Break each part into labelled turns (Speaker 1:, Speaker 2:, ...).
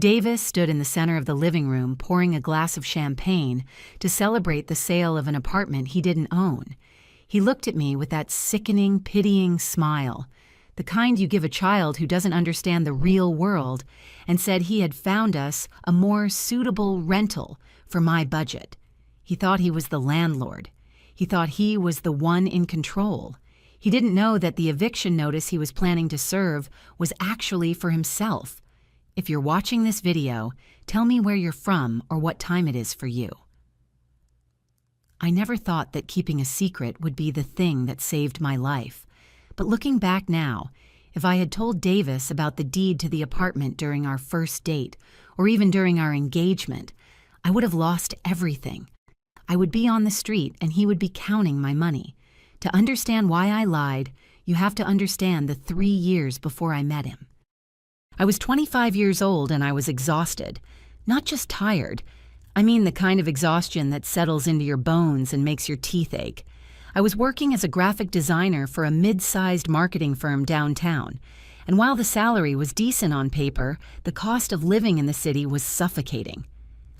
Speaker 1: Davis stood in the center of the living room pouring a glass of champagne to celebrate the sale of an apartment he didn't own. He looked at me with that sickening, pitying smile, the kind you give a child who doesn't understand the real world, and said he had found us a more suitable rental for my budget. He thought he was the landlord. He thought he was the one in control. He didn't know that the eviction notice he was planning to serve was actually for himself. If you're watching this video, tell me where you're from or what time it is for you. I never thought that keeping a secret would be the thing that saved my life. But looking back now, if I had told Davis about the deed to the apartment during our first date, or even during our engagement, I would have lost everything. I would be on the street and he would be counting my money. To understand why I lied, you have to understand the 3 years before I met him. I was 25 years old and I was exhausted. Not just tired. I mean the kind of exhaustion that settles into your bones and makes your teeth ache. I was working as a graphic designer for a mid-sized marketing firm downtown, and while the salary was decent on paper, the cost of living in the city was suffocating.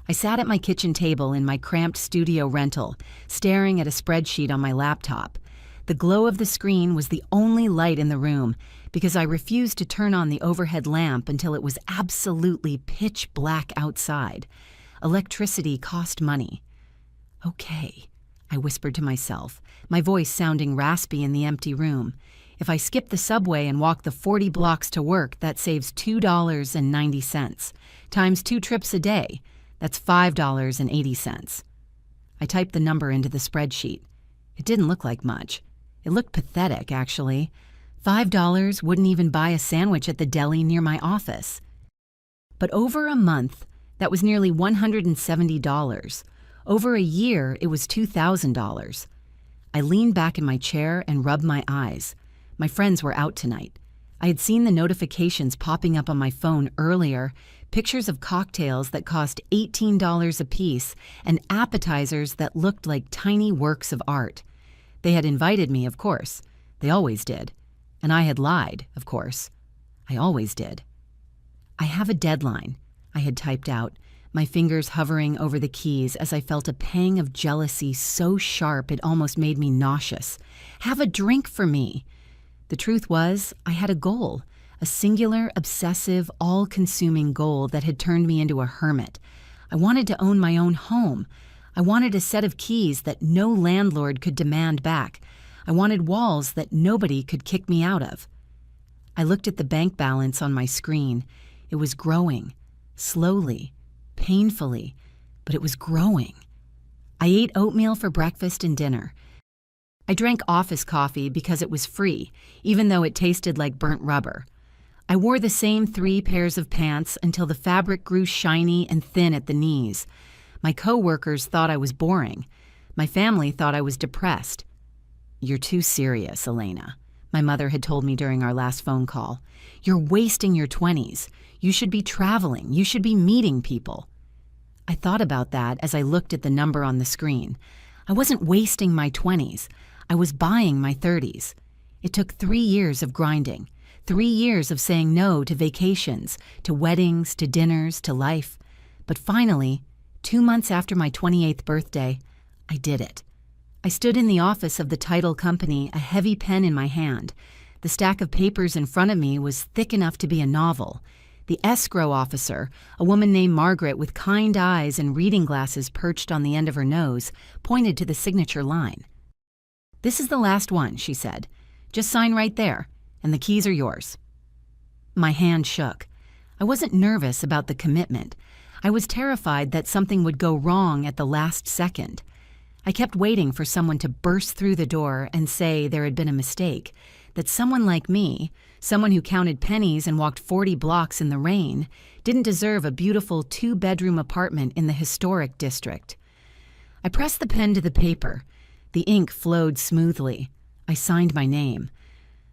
Speaker 1: I sat at my kitchen table in my cramped studio rental, staring at a spreadsheet on my laptop. The glow of the screen was the only light in the room because I refused to turn on the overhead lamp until it was absolutely pitch black outside. Electricity cost money. Okay, I whispered to myself, my voice sounding raspy in the empty room. If I skip the subway and walk the 40 blocks to work, that saves $2.90. Times 2 trips a day, that's $5.80. I typed the number into the spreadsheet. It didn't look like much. It looked pathetic, actually. $5 wouldn't even buy a sandwich at the deli near my office. But over a month, that was nearly $170. Over a year, it was $2,000. I leaned back in my chair and rubbed my eyes. My friends were out tonight. I had seen the notifications popping up on my phone earlier, pictures of cocktails that cost $18 apiece and appetizers that looked like tiny works of art. They had invited me, of course. They always did. And I had lied, of course. I always did. I have a deadline, I had typed out, my fingers hovering over the keys as I felt a pang of jealousy so sharp it almost made me nauseous. Have a drink for me. The truth was, I had a goal, a singular, obsessive, all-consuming goal that had turned me into a hermit. I wanted to own my own home. I wanted a set of keys that no landlord could demand back. I wanted walls that nobody could kick me out of. I looked at the bank balance on my screen. It was growing, slowly, painfully, but it was growing. I ate oatmeal for breakfast and dinner. I drank office coffee because it was free, even though it tasted like burnt rubber. I wore the same 3 pairs of pants until the fabric grew shiny and thin at the knees. My coworkers thought I was boring. My family thought I was depressed. "You're too serious, Elena," my mother had told me during our last phone call. "You're wasting your 20s. You should be traveling. You should be meeting people." I thought about that as I looked at the number on the screen. I wasn't wasting my 20s. I was buying my 30s. It took 3 years of grinding, 3 years of saying no to vacations, to weddings, to dinners, to life. But finally, 2 months after my 28th birthday, I did it. I stood in the office of the title company, a heavy pen in my hand. The stack of papers in front of me was thick enough to be a novel. The escrow officer, a woman named Margaret with kind eyes and reading glasses perched on the end of her nose, pointed to the signature line. "This is the last one," she said. "Just sign right there, and the keys are yours." My hand shook. I wasn't nervous about the commitment. I was terrified that something would go wrong at the last second. I kept waiting for someone to burst through the door and say there had been a mistake, that someone like me, someone who counted pennies and walked 40 blocks in the rain, didn't deserve a beautiful 2-bedroom apartment in the historic district. I pressed the pen to the paper. The ink flowed smoothly. I signed my name.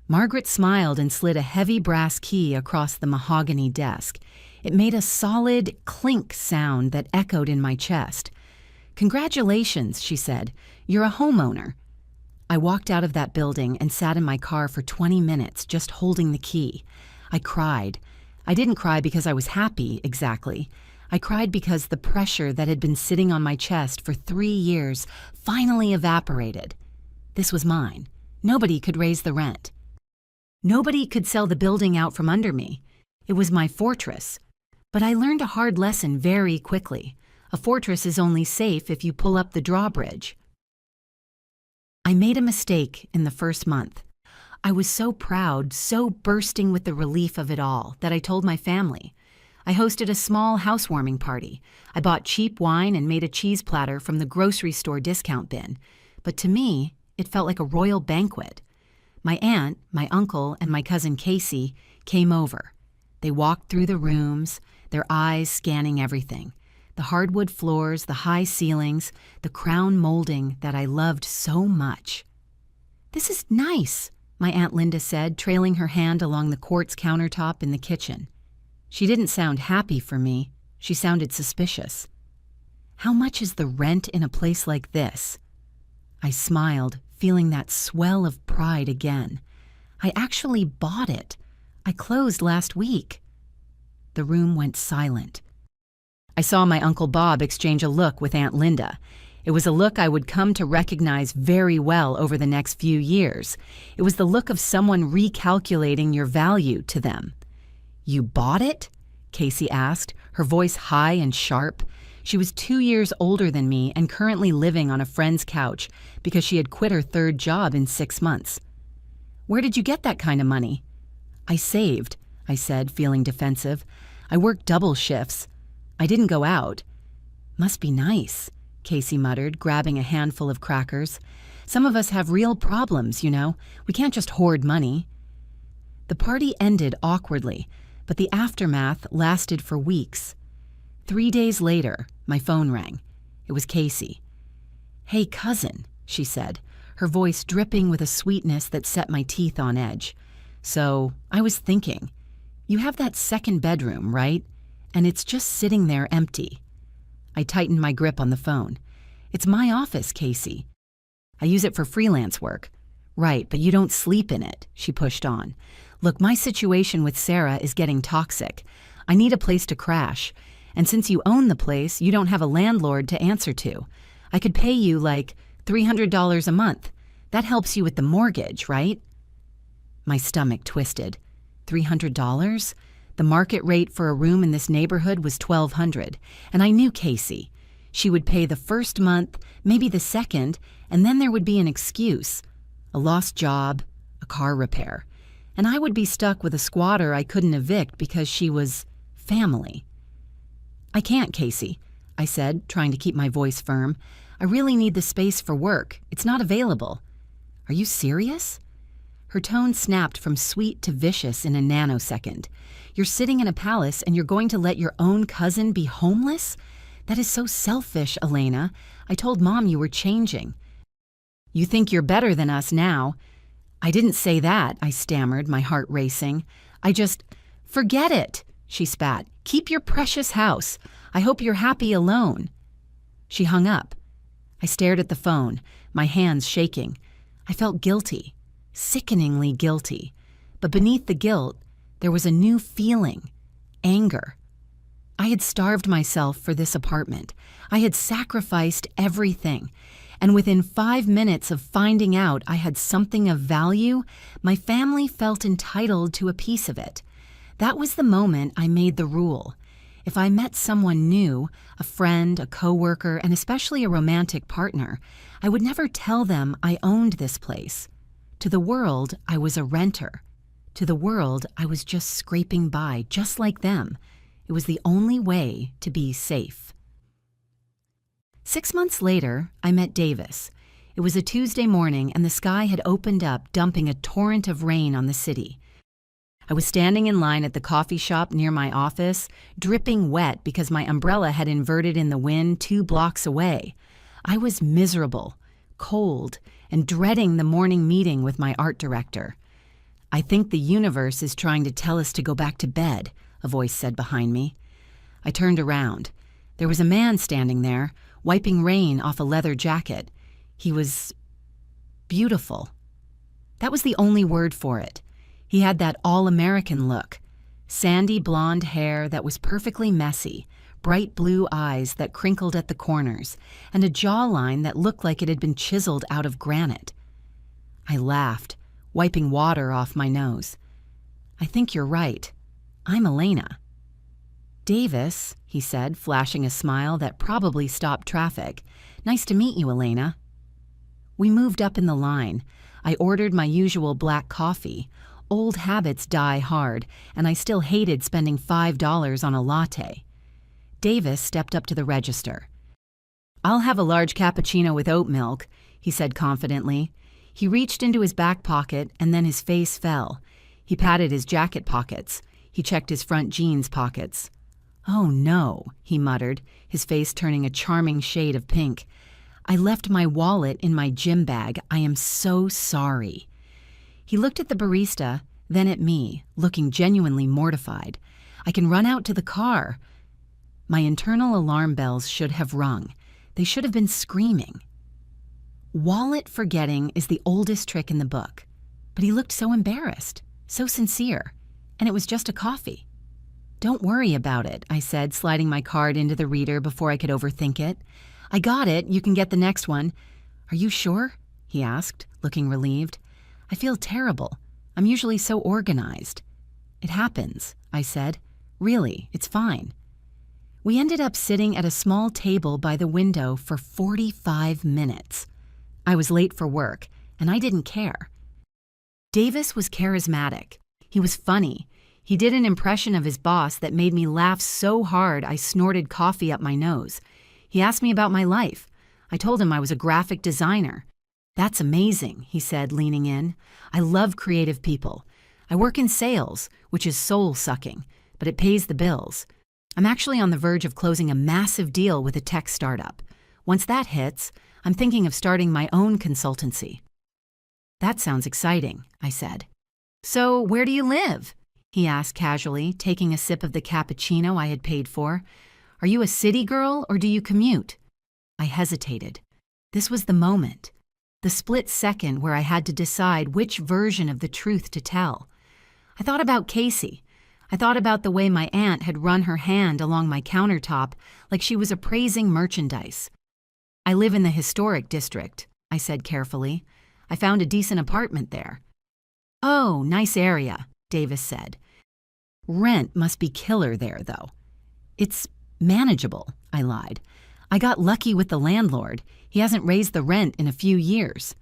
Speaker 1: Margaret smiled and slid a heavy brass key across the mahogany desk. It made a solid clink sound that echoed in my chest. "Congratulations," she said. "You're a homeowner." I walked out of that building and sat in my car for 20 minutes just holding the key. I cried. I didn't cry because I was happy, exactly. I cried because the pressure that had been sitting on my chest for 3 years finally evaporated. This was mine. Nobody could raise the rent. Nobody could sell the building out from under me. It was my fortress. But I learned a hard lesson very quickly. A fortress is only safe if you pull up the drawbridge. I made a mistake in the first month. I was so proud, so bursting with the relief of it all, that I told my family. I hosted a small housewarming party. I bought cheap wine and made a cheese platter from the grocery store discount bin. But to me, it felt like a royal banquet. My aunt, my uncle, and my cousin Casey came over. They walked through the rooms, their eyes scanning everything. The hardwood floors, the high ceilings, the crown molding that I loved so much. "This is nice," my Aunt Linda said, trailing her hand along the quartz countertop in the kitchen. She didn't sound happy for me. She sounded suspicious. "How much is the rent in a place like this?" I smiled, feeling that swell of pride again. "I actually bought it. I closed last week." The room went silent. I saw my Uncle Bob exchange a look with Aunt Linda. It was a look I would come to recognize very well over the next few years. It was the look of someone recalculating your value to them. "You bought it?" Casey asked, her voice high and sharp. She was 2 years older than me and currently living on a friend's couch because she had quit her third job in 6 months. "Where did you get that kind of money?" "I saved," I said, feeling defensive. "I worked double shifts. I didn't go out." "Must be nice," Casey muttered, grabbing a handful of crackers. "Some of us have real problems, you know. We can't just hoard money." The party ended awkwardly, but the aftermath lasted for weeks. 3 days later, my phone rang. It was Casey. "Hey, cousin," she said, her voice dripping with a sweetness that set my teeth on edge. "So, I was thinking, you have that second bedroom, right? And it's just sitting there empty." I tightened my grip on the phone. "It's my office, Casey. I use it for freelance work." "Right, but you don't sleep in it," she pushed on. "Look, my situation with Sarah is getting toxic. I need a place to crash. And since you own the place, you don't have a landlord to answer to. I could pay you like $300 a month. That helps you with the mortgage, right?" My stomach twisted. $300? The market rate for a room in this neighborhood was $1,200, and I knew Casey. She would pay the first month, maybe the second, and then there would be an excuse. A lost job, a car repair. And I would be stuck with a squatter I couldn't evict because she was family. "I can't, Casey," I said, trying to keep my voice firm. "I really need the space for work. It's not available." "Are you serious?" Her tone snapped from sweet to vicious in a nanosecond. "You're sitting in a palace and you're going to let your own cousin be homeless? That is so selfish, Elena. I told Mom you were changing." "You think you're better than us now." "I didn't say that," I stammered, my heart racing. "I just—" "Forget it," she spat. "Keep your precious house. I hope you're happy alone." She hung up. I stared at the phone, my hands shaking. I felt guilty. Sickeningly guilty. But beneath the guilt, there was a new feeling. Anger. I had starved myself for this apartment. I had sacrificed everything. And within 5 minutes of finding out I had something of value, my family felt entitled to a piece of it. That was the moment I made the rule. If I met someone new, a friend, a coworker, and especially a romantic partner, I would never tell them I owned this place. To the world, I was a renter. To the world, I was just scraping by, just like them. It was the only way to be safe. 6 months later, I met Davis. It was a Tuesday morning, and the sky had opened up, dumping a torrent of rain on the city. I was standing in line at the coffee shop near my office, dripping wet because my umbrella had inverted in the wind 2 blocks away. I was miserable, cold, and dreading the morning meeting with my art director. "I think the universe is trying to tell us to go back to bed," a voice said behind me. I turned around. There was a man standing there, wiping rain off a leather jacket. He was beautiful. That was the only word for it. He had that all-American look. Sandy blonde hair that was perfectly messy, bright blue eyes that crinkled at the corners, and a jawline that looked like it had been chiseled out of granite. I laughed, wiping water off my nose. "I think you're right. I'm Elena." "Davis," he said, flashing a smile that probably stopped traffic. "Nice to meet you, Elena." We moved up in the line. I ordered my usual black coffee. Old habits die hard, and I still hated spending $5 on a latte. Davis stepped up to the register. "I'll have a large cappuccino with oat milk," he said confidently. He reached into his back pocket, and then his face fell. He patted his jacket pockets. He checked his front jeans pockets. "Oh no," he muttered, his face turning a charming shade of pink. "I left my wallet in my gym bag. I am so sorry." He looked at the barista, then at me, looking genuinely mortified. "I can run out to the car." My internal alarm bells should have rung. They should have been screaming. Wallet forgetting is the oldest trick in the book. But he looked so embarrassed, so sincere, and it was just a coffee. "Don't worry about it," I said, sliding my card into the reader before I could overthink it. "I got it. You can get the next one." "Are you sure?" he asked, looking relieved. "I feel terrible. I'm usually so organized." "It happens," I said. "Really, it's fine." We ended up sitting at a small table by the window for 45 minutes. I was late for work, and I didn't care. Davis was charismatic. He was funny. He did an impression of his boss that made me laugh so hard I snorted coffee up my nose. He asked me about my life. I told him I was a graphic designer. "That's amazing," he said, leaning in. "I love creative people. I work in sales, which is soul-sucking, but it pays the bills. I'm actually on the verge of closing a massive deal with a tech startup. Once that hits, I'm thinking of starting my own consultancy." "That sounds exciting," I said. "So where do you live?" he asked casually, taking a sip of the cappuccino I had paid for. "Are you a city girl or do you commute?" I hesitated. This was the moment. The split second where I had to decide which version of the truth to tell. I thought about Casey. I thought about the way my aunt had run her hand along my countertop like she was appraising merchandise. "I live in the historic district," I said carefully. "I found a decent apartment there." "Oh, nice area," Davis said. "Rent must be killer there, though." "It's manageable," I lied. "I got lucky with the landlord. He hasn't raised the rent in a few years."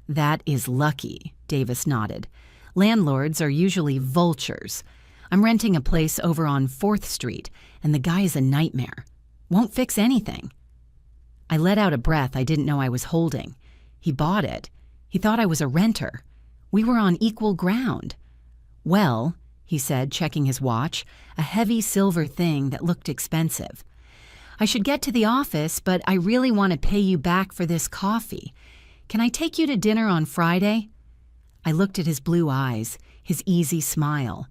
Speaker 1: "That is lucky," Davis nodded. "Landlords are usually vultures. I'm renting a place over on 4th Street, and the guy is a nightmare. Won't fix anything." I let out a breath I didn't know I was holding. He bought it. He thought I was a renter. We were on equal ground. "Well," he said, checking his watch, a heavy silver thing that looked expensive. "I should get to the office, but I really want to pay you back for this coffee. Can I take you to dinner on Friday?" I looked at his blue eyes, his easy smile.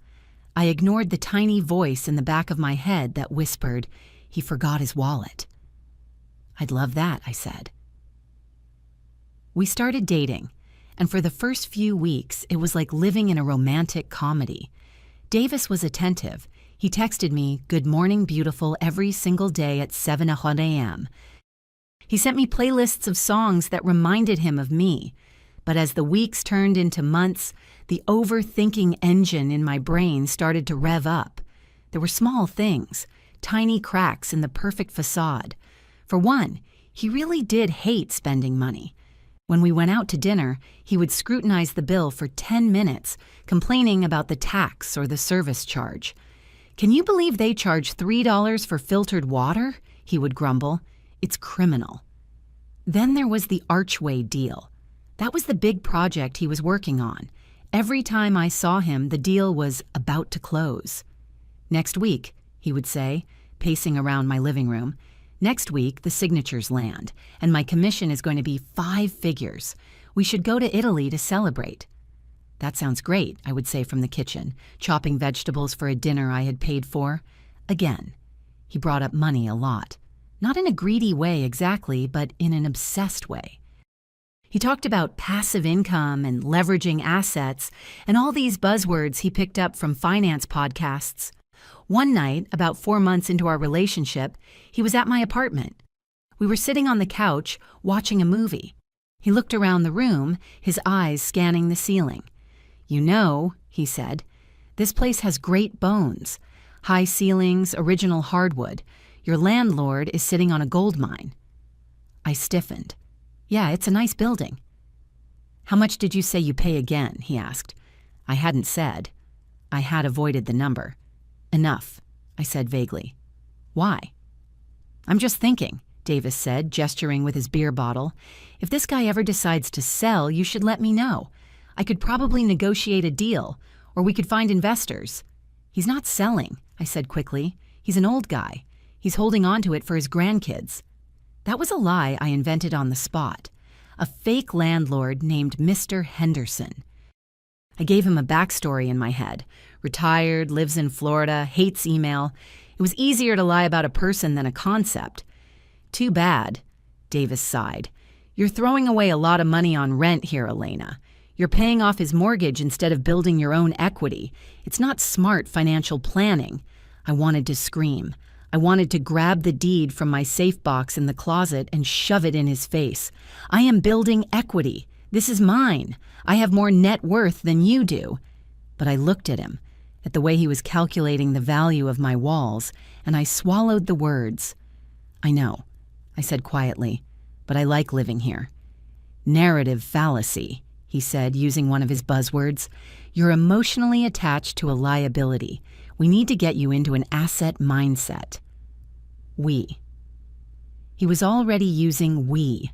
Speaker 1: I ignored the tiny voice in the back of my head that whispered, "He forgot his wallet." "I'd love that," I said. We started dating, and for the first few weeks, it was like living in a romantic comedy. Davis was attentive. He texted me, "Good morning, beautiful," every single day at 7:00 a.m. He sent me playlists of songs that reminded him of me. But as the weeks turned into months, the overthinking engine in my brain started to rev up. There were small things, tiny cracks in the perfect facade. For one, he really did hate spending money. When we went out to dinner, he would scrutinize the bill for 10 minutes, complaining about the tax or the service charge. "Can you believe they charge $3 for filtered water?" he would grumble. "It's criminal." Then there was the Archway deal. That was the big project he was working on. Every time I saw him, the deal was about to close. "Next week," he would say, pacing around my living room. "Next week, the signatures land, and my commission is going to be 5 figures. We should go to Italy to celebrate." "That sounds great," I would say from the kitchen, chopping vegetables for a dinner I had paid for. Again, he brought up money a lot. Not in a greedy way exactly, but in an obsessed way. He talked about passive income and leveraging assets and all these buzzwords he picked up from finance podcasts. One night, about 4 months into our relationship, he was at my apartment. We were sitting on the couch watching a movie. He looked around the room, his eyes scanning the ceiling. "You know," he said, "this place has great bones. High ceilings, original hardwood. Your landlord is sitting on a gold mine." I stiffened. "Yeah, it's a nice building." "How much did you say you pay again?" he asked. I hadn't said. I had avoided the number. "Enough," I said vaguely. "Why?" "I'm just thinking," Davis said, gesturing with his beer bottle. "If this guy ever decides to sell, you should let me know. I could probably negotiate a deal, or we could find investors." "He's not selling," I said quickly. "He's an old guy. He's holding on to it for his grandkids." That was a lie I invented on the spot. A fake landlord named Mr. Henderson. I gave him a backstory in my head. Retired, lives in Florida, hates email. It was easier to lie about a person than a concept. "Too bad," Davis sighed. "You're throwing away a lot of money on rent here, Elena. You're paying off his mortgage instead of building your own equity. It's not smart financial planning." I wanted to scream. I wanted to grab the deed from my safe box in the closet and shove it in his face. "I am building equity. This is mine. I have more net worth than you do." But I looked at him, at the way he was calculating the value of my walls, and I swallowed the words. "I know," I said quietly, "but I like living here." "Narrative fallacy," he said, using one of his buzzwords. "You're emotionally attached to a liability. We need to get you into an asset mindset." We. He was already using we.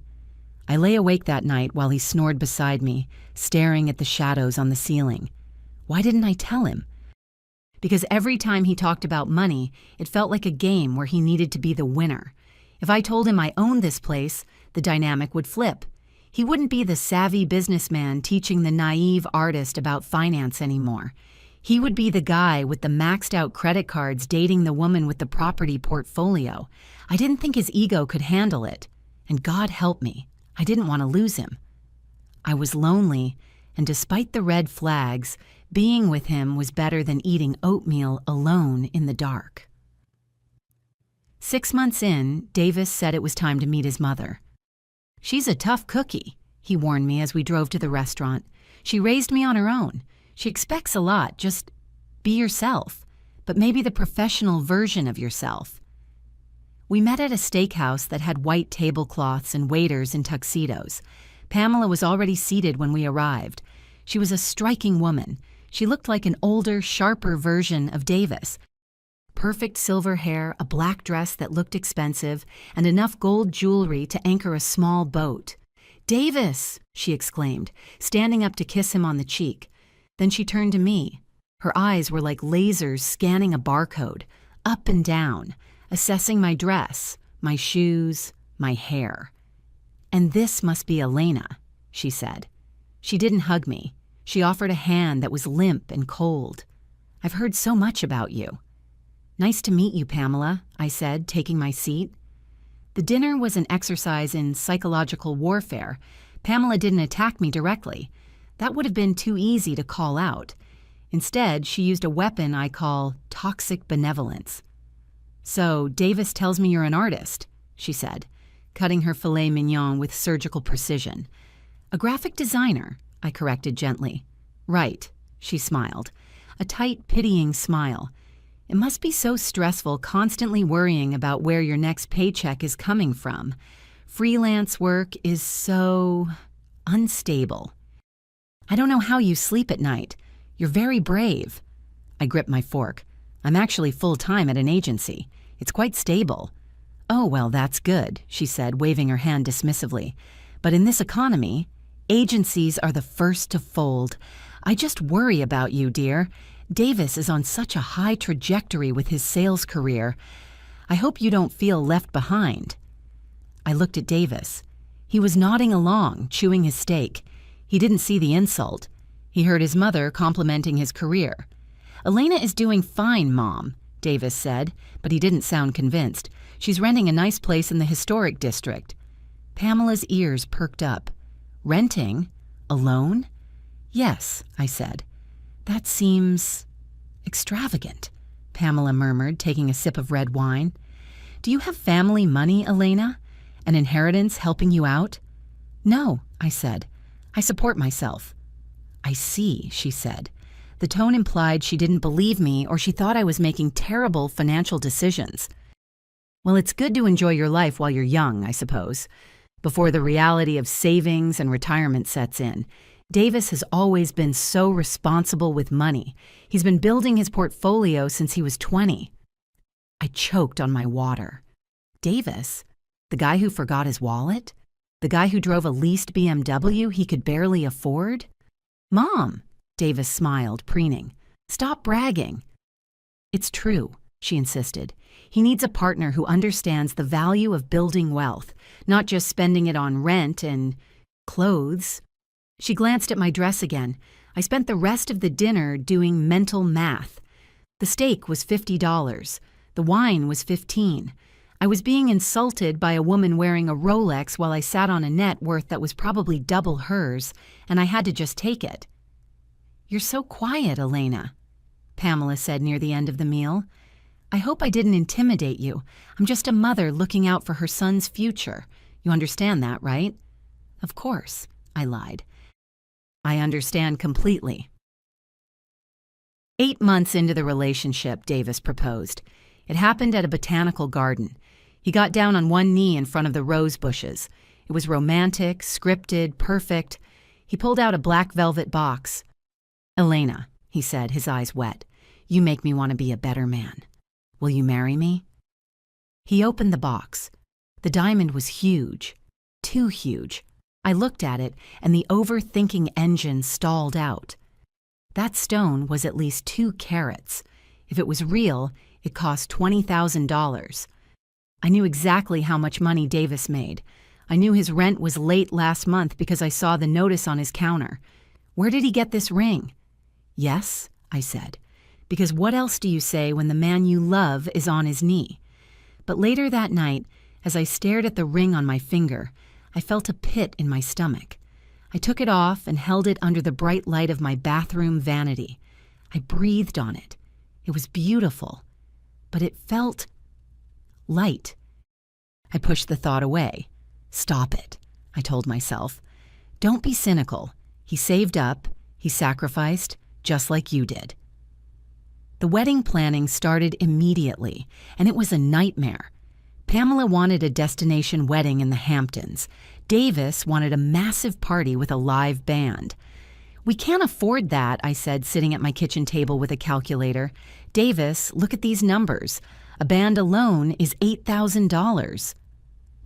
Speaker 1: I lay awake that night while he snored beside me, staring at the shadows on the ceiling. Why didn't I tell him? Because every time he talked about money, it felt like a game where he needed to be the winner. If I told him I owned this place, the dynamic would flip. He wouldn't be the savvy businessman teaching the naive artist about finance anymore. He would be the guy with the maxed-out credit cards dating the woman with the property portfolio. I didn't think his ego could handle it. And God help me, I didn't want to lose him. I was lonely, and despite the red flags, being with him was better than eating oatmeal alone in the dark. 6 months in, Davis said it was time to meet his mother. "She's a tough cookie," he warned me as we drove to the restaurant. "She raised me on her own. She expects a lot, just be yourself, but maybe the professional version of yourself." We met at a steakhouse that had white tablecloths and waiters in tuxedos. Pamela was already seated when we arrived. She was a striking woman. She looked like an older, sharper version of Davis. Perfect silver hair, a black dress that looked expensive, and enough gold jewelry to anchor a small boat. "Davis!" she exclaimed, standing up to kiss him on the cheek. Then she turned to me. Her eyes were like lasers scanning a barcode, up and down, assessing my dress, my shoes, my hair. "And this must be Elena," she said. She didn't hug me. She offered a hand that was limp and cold. "I've heard so much about you." "Nice to meet you, Pamela," I said, taking my seat. The dinner was an exercise in psychological warfare. Pamela didn't attack me directly. That would have been too easy to call out. Instead, she used a weapon I call toxic benevolence. "So, Davis tells me you're an artist," she said, cutting her filet mignon with surgical precision. "A graphic designer," I corrected gently. "Right," she smiled, a tight, pitying smile. "It must be so stressful constantly worrying about where your next paycheck is coming from. Freelance work is so unstable. I don't know how you sleep at night. You're very brave." I gripped my fork. "I'm actually full-time at an agency. It's quite stable." "Oh, well, that's good," she said, waving her hand dismissively. "But in this economy, agencies are the first to fold. I just worry about you, dear. Davis is on such a high trajectory with his sales career. I hope you don't feel left behind." I looked at Davis. He was nodding along, chewing his steak. He didn't see the insult. He heard his mother complimenting his career. "Elena is doing fine, Mom," Davis said, but he didn't sound convinced. "She's renting a nice place in the historic district." Pamela's ears perked up. Renting? Alone? Yes, I said. That seems extravagant, Pamela murmured, taking a sip of red wine. Do you have family money, Elena? An inheritance helping you out? No, I said. I support myself. I see, she said. The tone implied she didn't believe me or she thought I was making terrible financial decisions. Well, it's good to enjoy your life while you're young, I suppose, before the reality of savings and retirement sets in. Davis has always been so responsible with money. He's been building his portfolio since he was 20. I choked on my water. Davis? The guy who forgot his wallet? The guy who drove a leased BMW he could barely afford? Mom, Davis smiled, preening. Stop bragging. It's true, she insisted. He needs a partner who understands the value of building wealth, not just spending it on rent and clothes. She glanced at my dress again. I spent the rest of the dinner doing mental math. The steak was $50. The wine was $15. I was being insulted by a woman wearing a Rolex while I sat on a net worth that was probably double hers, and I had to just take it. You're so quiet, Elena, Pamela said near the end of the meal. I hope I didn't intimidate you. I'm just a mother looking out for her son's future. You understand that, right? Of course, I lied. I understand completely. 8 months into the relationship, Davis proposed. It happened at a botanical garden. He got down on one knee in front of the rose bushes. It was romantic, scripted, perfect. He pulled out a black velvet box. Elena, he said, his eyes wet, you make me want to be a better man. Will you marry me? He opened the box. The diamond was huge, too huge. I looked at it, and the overthinking engine stalled out. That stone was at least 2 carats. If it was real, it cost $20,000. I knew exactly how much money Davis made. I knew his rent was late last month because I saw the notice on his counter. Where did he get this ring? Yes, I said, because what else do you say when the man you love is on his knee? But later that night, as I stared at the ring on my finger, I felt a pit in my stomach. I took it off and held it under the bright light of my bathroom vanity. I breathed on it. It was beautiful, but it felt light. I pushed the thought away. Stop it, I told myself. Don't be cynical. He saved up, he sacrificed, just like you did. The wedding planning started immediately, and it was a nightmare. Pamela wanted a destination wedding in the Hamptons. Davis wanted a massive party with a live band. We can't afford that, I said, sitting at my kitchen table with a calculator. Davis, look at these numbers. A band alone is $8,000.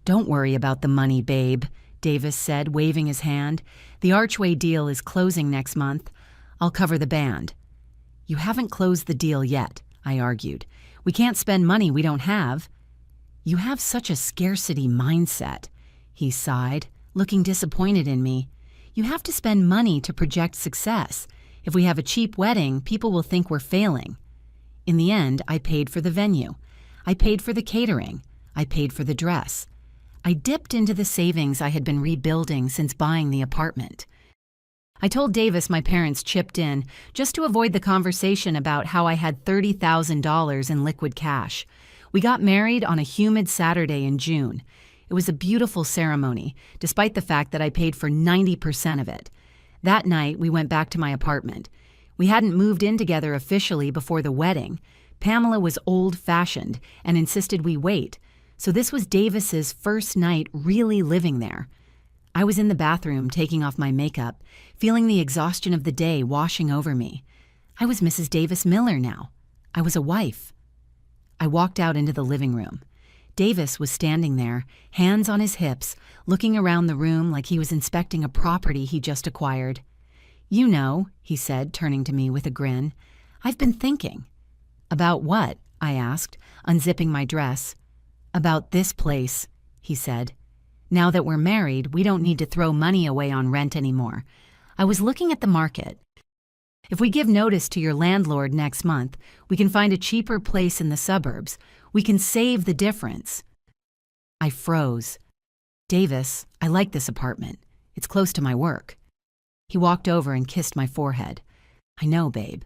Speaker 1: Don't worry about the money, babe, Davis said, waving his hand. The Archway deal is closing next month. I'll cover the band. You haven't closed the deal yet, I argued. We can't spend money we don't have. You have such a scarcity mindset, he sighed, looking disappointed in me. You have to spend money to project success. If we have a cheap wedding, people will think we're failing. In the end, I paid for the venue. I paid for the catering. I paid for the dress. I dipped into the savings I had been rebuilding since buying the apartment. I told Davis my parents chipped in just to avoid the conversation about how I had $30,000 in liquid cash. We got married on a humid Saturday in June. It was a beautiful ceremony, despite the fact that I paid for 90% of it. That night, we went back to my apartment. We hadn't moved in together officially before the wedding. Pamela was old-fashioned and insisted we wait, so this was Davis's first night really living there. I was in the bathroom taking off my makeup, feeling the exhaustion of the day washing over me. I was Mrs. Davis Miller now. I was a wife. I walked out into the living room. Davis was standing there, hands on his hips, looking around the room like he was inspecting a property he just acquired. You know, he said, turning to me with a grin. I've been thinking. About what? I asked, unzipping my dress. About this place, he said. Now that we're married, we don't need to throw money away on rent anymore. I was looking at the market. If we give notice to your landlord next month, we can find a cheaper place in the suburbs. We can save the difference. I froze. Davis, I like this apartment. It's close to my work. He walked over and kissed my forehead. I know, babe,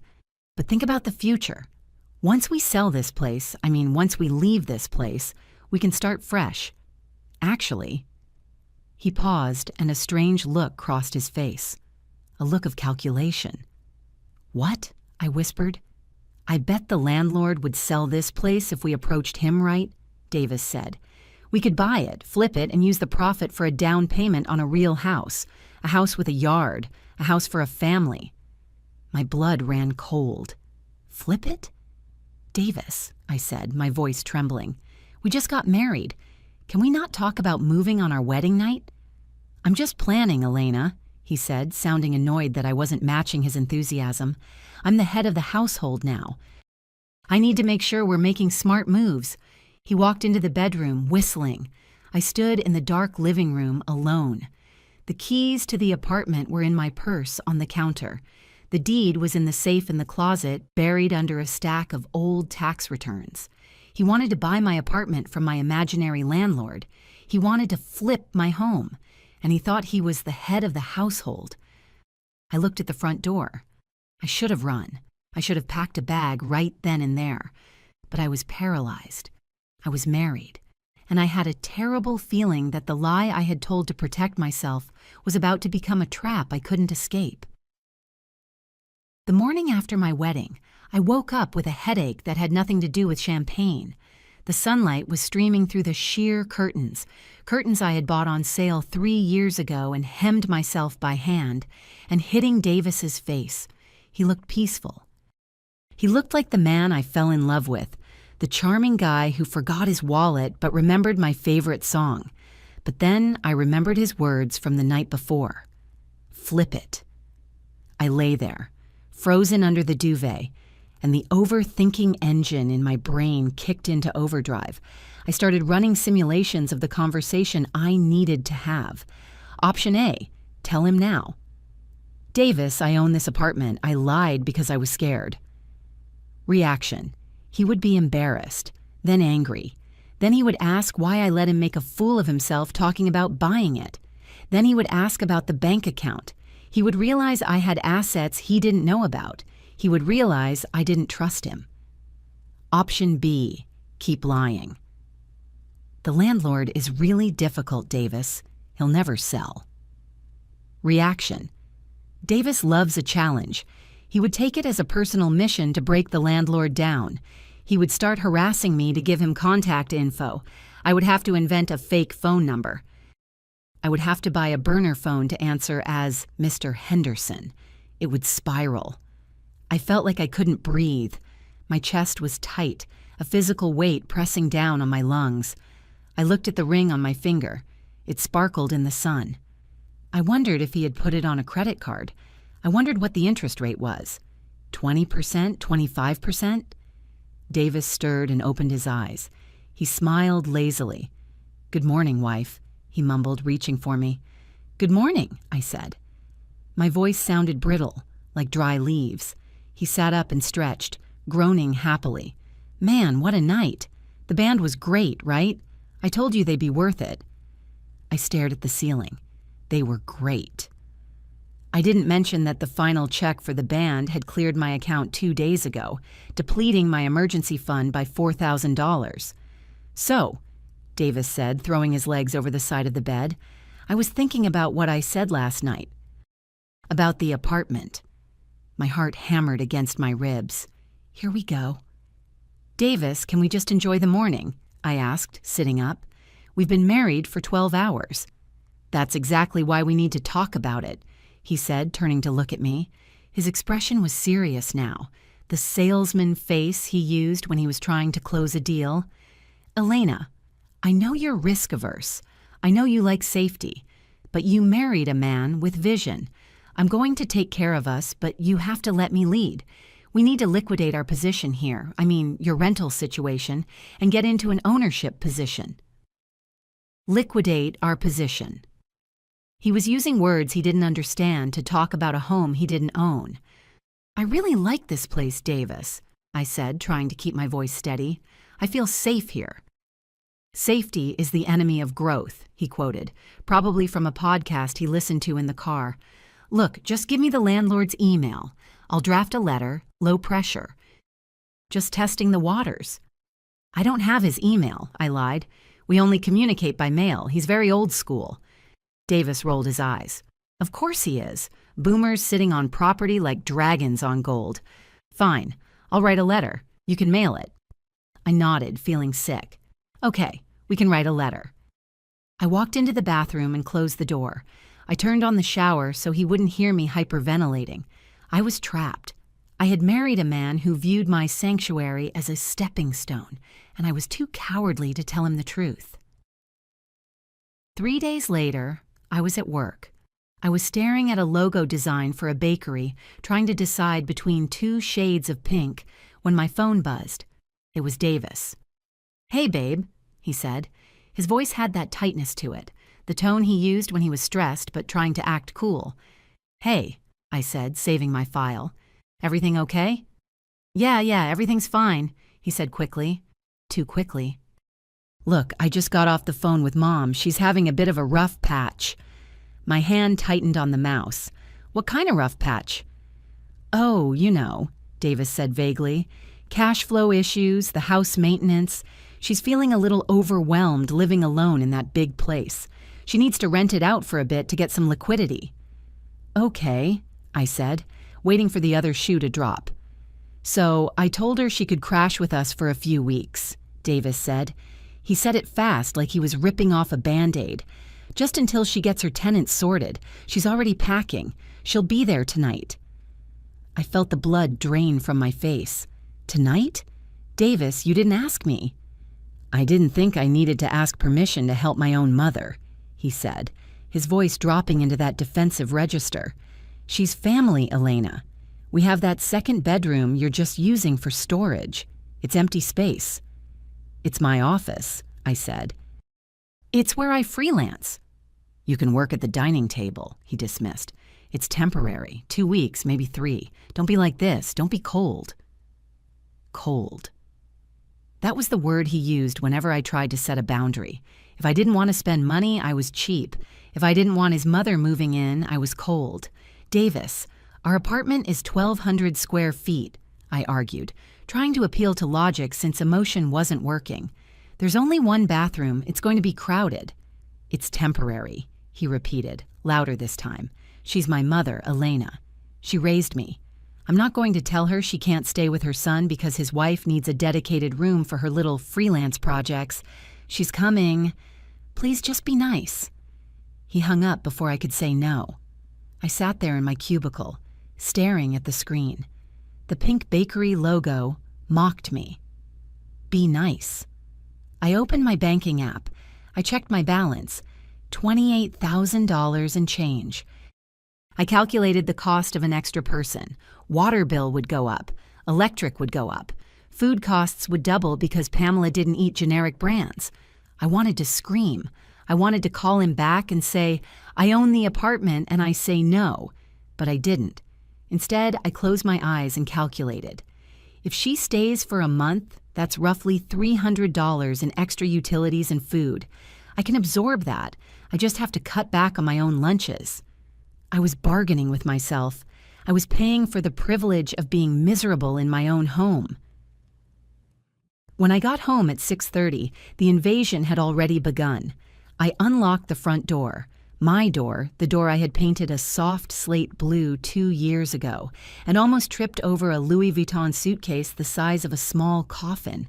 Speaker 1: but think about the future. Once we sell this place, once we leave this place, we can start fresh. Actually, he paused and a strange look crossed his face. A look of calculation. What? I whispered. I bet the landlord would sell this place if we approached him right, Davis said. We could buy it, flip it, and use the profit for a down payment on a real house. A house with a yard, a house for a family. My blood ran cold. Flip it? Davis, I said, my voice trembling. We just got married. Can we not talk about moving on our wedding night? I'm just planning, Elena, he said, sounding annoyed that I wasn't matching his enthusiasm. I'm the head of the household now. I need to make sure we're making smart moves. He walked into the bedroom, whistling. I stood in the dark living room alone. The keys to the apartment were in my purse on the counter. The deed was in the safe in the closet, buried under a stack of old tax returns. He wanted to buy my apartment from my imaginary landlord. He wanted to flip my home, and he thought he was the head of the household. I looked at the front door. I should have run. I should have packed a bag right then and there. But I was paralyzed. I was married, and I had a terrible feeling that the lie I had told to protect myself was about to become a trap I couldn't escape. The morning after my wedding, I woke up with a headache that had nothing to do with champagne. The sunlight was streaming through the sheer curtains I had bought on sale 3 years ago and hemmed myself by hand, and hitting Davis's face. He looked peaceful. He looked like the man I fell in love with, the charming guy who forgot his wallet but remembered my favorite song. But then I remembered his words from the night before. Flip it. I lay there, frozen under the duvet, and the overthinking engine in my brain kicked into overdrive. I started running simulations of the conversation I needed to have. Option A, tell him now. Davis, I own this apartment. I lied because I was scared. Reaction. He would be embarrassed, then angry. Then he would ask why I let him make a fool of himself talking about buying it. Then he would ask about the bank account. He would realize I had assets he didn't know about. He would realize I didn't trust him. Option B, keep lying. The landlord is really difficult, Davis. He'll never sell. Reaction. Davis loves a challenge. He would take it as a personal mission to break the landlord down. He would start harassing me to give him contact info. I would have to invent a fake phone number. I would have to buy a burner phone to answer as Mr. Henderson. It would spiral. I felt like I couldn't breathe. My chest was tight, a physical weight pressing down on my lungs. I looked at the ring on my finger. It sparkled in the sun. I wondered if he had put it on a credit card. I wondered what the interest rate was. 20%? 25%? Davis stirred and opened his eyes. He smiled lazily. "Good morning, wife," he mumbled, reaching for me. "Good morning," I said. My voice sounded brittle, like dry leaves. He sat up and stretched, groaning happily. "Man, what a night. The band was great, right? I told you they'd be worth it." I stared at the ceiling. They were great. I didn't mention that the final check for the band had cleared my account 2 days ago, depleting my emergency fund by $4,000. "So," Davis said, throwing his legs over the side of the bed, "I was thinking about what I said last night. About the apartment." My heart hammered against my ribs. Here we go. "Davis, can we just enjoy the morning?" I asked, sitting up. "We've been married for 12 hours. "That's exactly why we need to talk about it," he said, turning to look at me. His expression was serious now, the salesman face he used when he was trying to close a deal. "Elena, I know you're risk-averse. I know you like safety. But you married a man with vision. I'm going to take care of us, but you have to let me lead. We need to liquidate our position here, your rental situation, and get into an ownership position." Liquidate our position. He was using words he didn't understand to talk about a home he didn't own. "I really like this place, Davis," I said, trying to keep my voice steady. "I feel safe here." "Safety is the enemy of growth," he quoted, probably from a podcast he listened to in the car. "Look, just give me the landlord's email. I'll draft a letter, low pressure. Just testing the waters." "I don't have his email," I lied. "We only communicate by mail. He's very old school." Davis rolled his eyes. "Of course he is. Boomers sitting on property like dragons on gold. Fine, I'll write a letter. You can mail it." I nodded, feeling sick. "Okay, we can write a letter." I walked into the bathroom and closed the door. I turned on the shower so he wouldn't hear me hyperventilating. I was trapped. I had married a man who viewed my sanctuary as a stepping stone, and I was too cowardly to tell him the truth. 3 days later, I was at work. I was staring at a logo design for a bakery, trying to decide between 2 shades of pink, when my phone buzzed. It was Davis. "Hey, babe," he said. His voice had that tightness to it, the tone he used when he was stressed but trying to act cool. "Hey," I said, saving my file. "Everything okay?" Yeah, everything's fine," he said quickly. Too quickly. "Look, I just got off the phone with Mom. She's having a bit of a rough patch." My hand tightened on the mouse. "What kind of rough patch?" "Oh, you know," Davis said vaguely. "Cash flow issues, the house maintenance. She's feeling a little overwhelmed living alone in that big place. She needs to rent it out for a bit to get some liquidity." "Okay," I said, waiting for the other shoe to drop. "So I told her she could crash with us for a few weeks," Davis said. He said it fast, like he was ripping off a Band-Aid. "Just until she gets her tenants sorted. She's already packing. She'll be there tonight." I felt the blood drain from my face. "Tonight? Davis, you didn't ask me." "I didn't think I needed to ask permission to help my own mother," he said, his voice dropping into that defensive register. "She's family, Elena. We have that second bedroom you're just using for storage. It's empty space." "It's my office," I said. "It's where I freelance." "You can work at the dining table," he dismissed. "It's temporary, 2 weeks, maybe 3. Don't be like this. Don't be cold." Cold. That was the word he used whenever I tried to set a boundary. If I didn't want to spend money, I was cheap. If I didn't want his mother moving in, I was cold. "Davis, our apartment is 1,200 square feet, I argued, trying to appeal to logic since emotion wasn't working. "There's only 1 bathroom. It's going to be crowded." "It's temporary," he repeated, louder this time. "She's my mother, Elena. She raised me. I'm not going to tell her she can't stay with her son because his wife needs a dedicated room for her little freelance projects. She's coming. Please just be nice." He hung up before I could say no. I sat there in my cubicle, staring at the screen. The pink bakery logo mocked me. Be nice. I opened my banking app. I checked my balance. $28,000 and change. I calculated the cost of an extra person. Water bill would go up. Electric would go up. Food costs would double because Pamela didn't eat generic brands. I wanted to scream. I wanted to call him back and say, "I own the apartment and I say no," but I didn't. Instead, I closed my eyes and calculated. If she stays for a month, that's roughly $300 in extra utilities and food. I can absorb that. I just have to cut back on my own lunches. I was bargaining with myself. I was paying for the privilege of being miserable in my own home. When I got home at 6:30, the invasion had already begun. I unlocked the front door. My door, the door I had painted a soft slate blue 2 years ago, and almost tripped over a Louis Vuitton suitcase the size of a small coffin.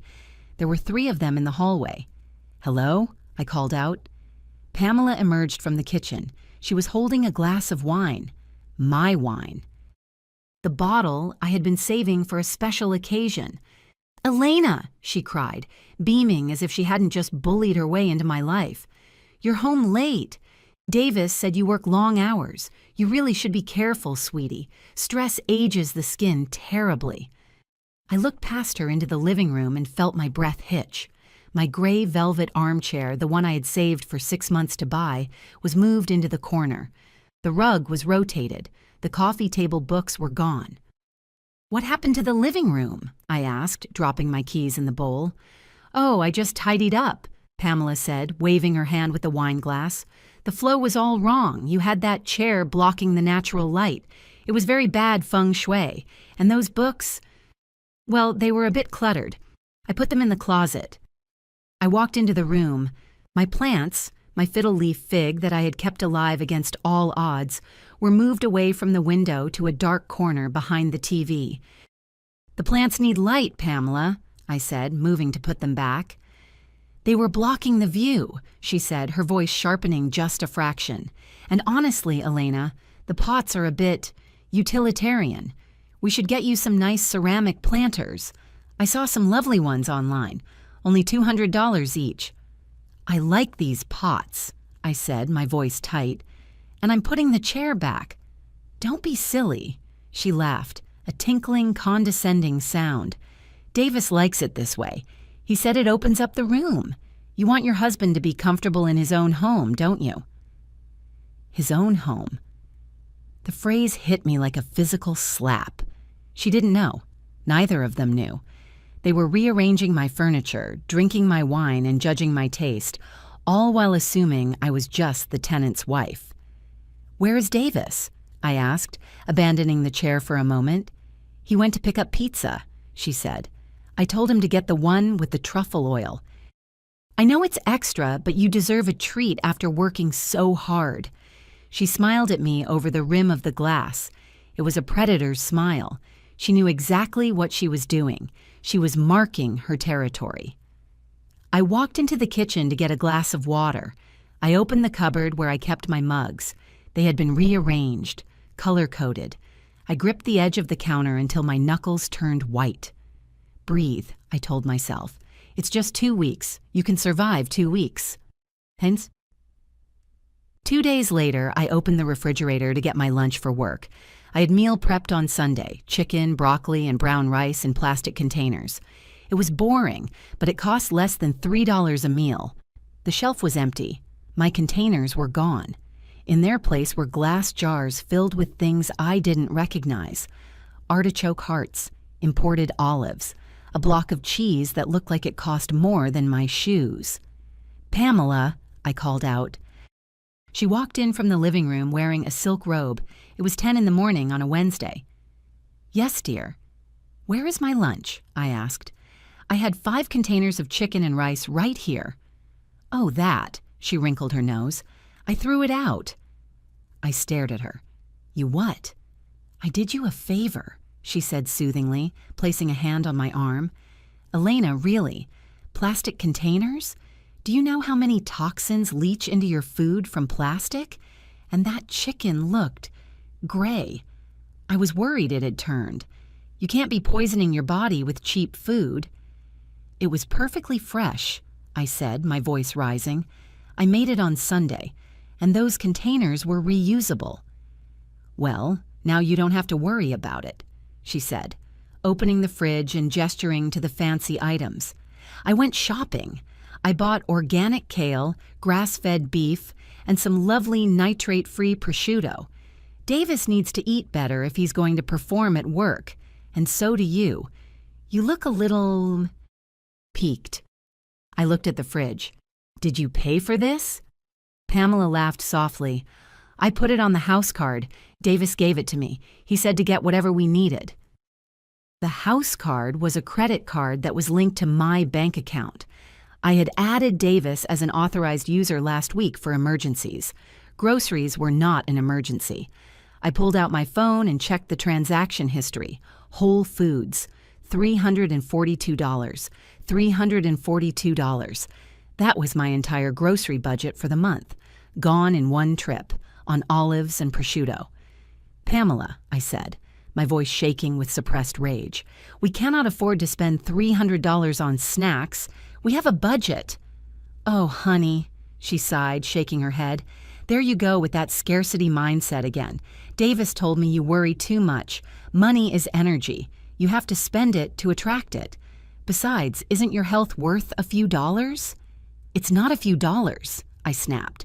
Speaker 1: There were 3 of them in the hallway. "Hello?" I called out. Pamela emerged from the kitchen. She was holding a glass of wine. My wine. The bottle I had been saving for a special occasion. "Elena!" she cried, beaming as if she hadn't just bullied her way into my life. "You're home late. Davis said you work long hours. You really should be careful, sweetie. Stress ages the skin terribly." I looked past her into the living room and felt my breath hitch. My gray velvet armchair, the one I had saved for 6 months to buy, was moved into the corner. The rug was rotated. The coffee table books were gone. "What happened to the living room?" I asked, dropping my keys in the bowl. "Oh, I just tidied up," Pamela said, waving her hand with the wine glass. "The flow was all wrong. You had that chair blocking the natural light. It was very bad feng shui. And those books, well, they were a bit cluttered. I put them in the closet." I walked into the room. My plants, my fiddle leaf fig that I had kept alive against all odds, were moved away from the window to a dark corner behind the TV. "The plants need light, Pamela," I said, moving to put them back. "They were blocking the view," she said, her voice sharpening just a fraction. "And honestly, Elena, the pots are a bit utilitarian. We should get you some nice ceramic planters. I saw some lovely ones online, only $200 each." "I like these pots," I said, my voice tight, "and I'm putting the chair back." "Don't be silly," she laughed, a tinkling, condescending sound. "Davis likes it this way. He said it opens up the room. You want your husband to be comfortable in his own home, don't you?" His own home. The phrase hit me like a physical slap. She didn't know. Neither of them knew. They were rearranging my furniture, drinking my wine, and judging my taste, all while assuming I was just the tenant's wife. "Where is Davis?" I asked, abandoning the chair for a moment. "He went to pick up pizza," she said. "I told him to get the one with the truffle oil. I know it's extra, but you deserve a treat after working so hard." She smiled at me over the rim of the glass. It was a predator's smile. She knew exactly what she was doing. She was marking her territory. I walked into the kitchen to get a glass of water. I opened the cupboard where I kept my mugs. They had been rearranged, color-coded. I gripped the edge of the counter until my knuckles turned white. "Breathe," I told myself. "It's just 2 weeks. You can survive 2 weeks." Hence, 2 days later, I opened the refrigerator to get my lunch for work. I had meal prepped on Sunday, chicken, broccoli, and brown rice in plastic containers. It was boring, but it cost less than $3 a meal. The shelf was empty. My containers were gone. In their place were glass jars filled with things I didn't recognize. Artichoke hearts, imported olives, a block of cheese that looked like it cost more than my shoes. "Pamela," I called out. She walked in from the living room wearing a silk robe. It was 10 in the morning on a Wednesday. "Yes, dear." "Where is my lunch?" I asked. "I had 5 containers of chicken and rice right here." "Oh, that," she wrinkled her nose. "I threw it out." I stared at her. "You what?" "I did you a favor," she said soothingly, placing a hand on my arm. "Elena, really, plastic containers? Do you know how many toxins leach into your food from plastic? And that chicken looked gray. I was worried it had turned. You can't be poisoning your body with cheap food." "It was perfectly fresh," I said, my voice rising. "I made it on Sunday, and those containers were reusable." "Well, now you don't have to worry about it," she said, opening the fridge and gesturing to the fancy items. "I went shopping. I bought organic kale, grass-fed beef, and some lovely nitrate-free prosciutto. Davis needs to eat better if he's going to perform at work, and so do you. You look a little peaked." I looked at the fridge. "Did you pay for this?" Pamela laughed softly. "I put it on the house card. Davis gave it to me. He said to get whatever we needed." The house card was a credit card that was linked to my bank account. I had added Davis as an authorized user last week for emergencies. Groceries were not an emergency. I pulled out my phone and checked the transaction history. Whole Foods, $342. $342. That was my entire grocery budget for the month, gone in one trip, on olives and prosciutto. "Pamela," I said, my voice shaking with suppressed rage, "we cannot afford to spend $300 on snacks. We have a budget." "Oh, honey," she sighed, shaking her head. "There you go with that scarcity mindset again. Davis told me you worry too much. Money is energy. You have to spend it to attract it. Besides, isn't your health worth a few dollars?" "It's not a few dollars," I snapped.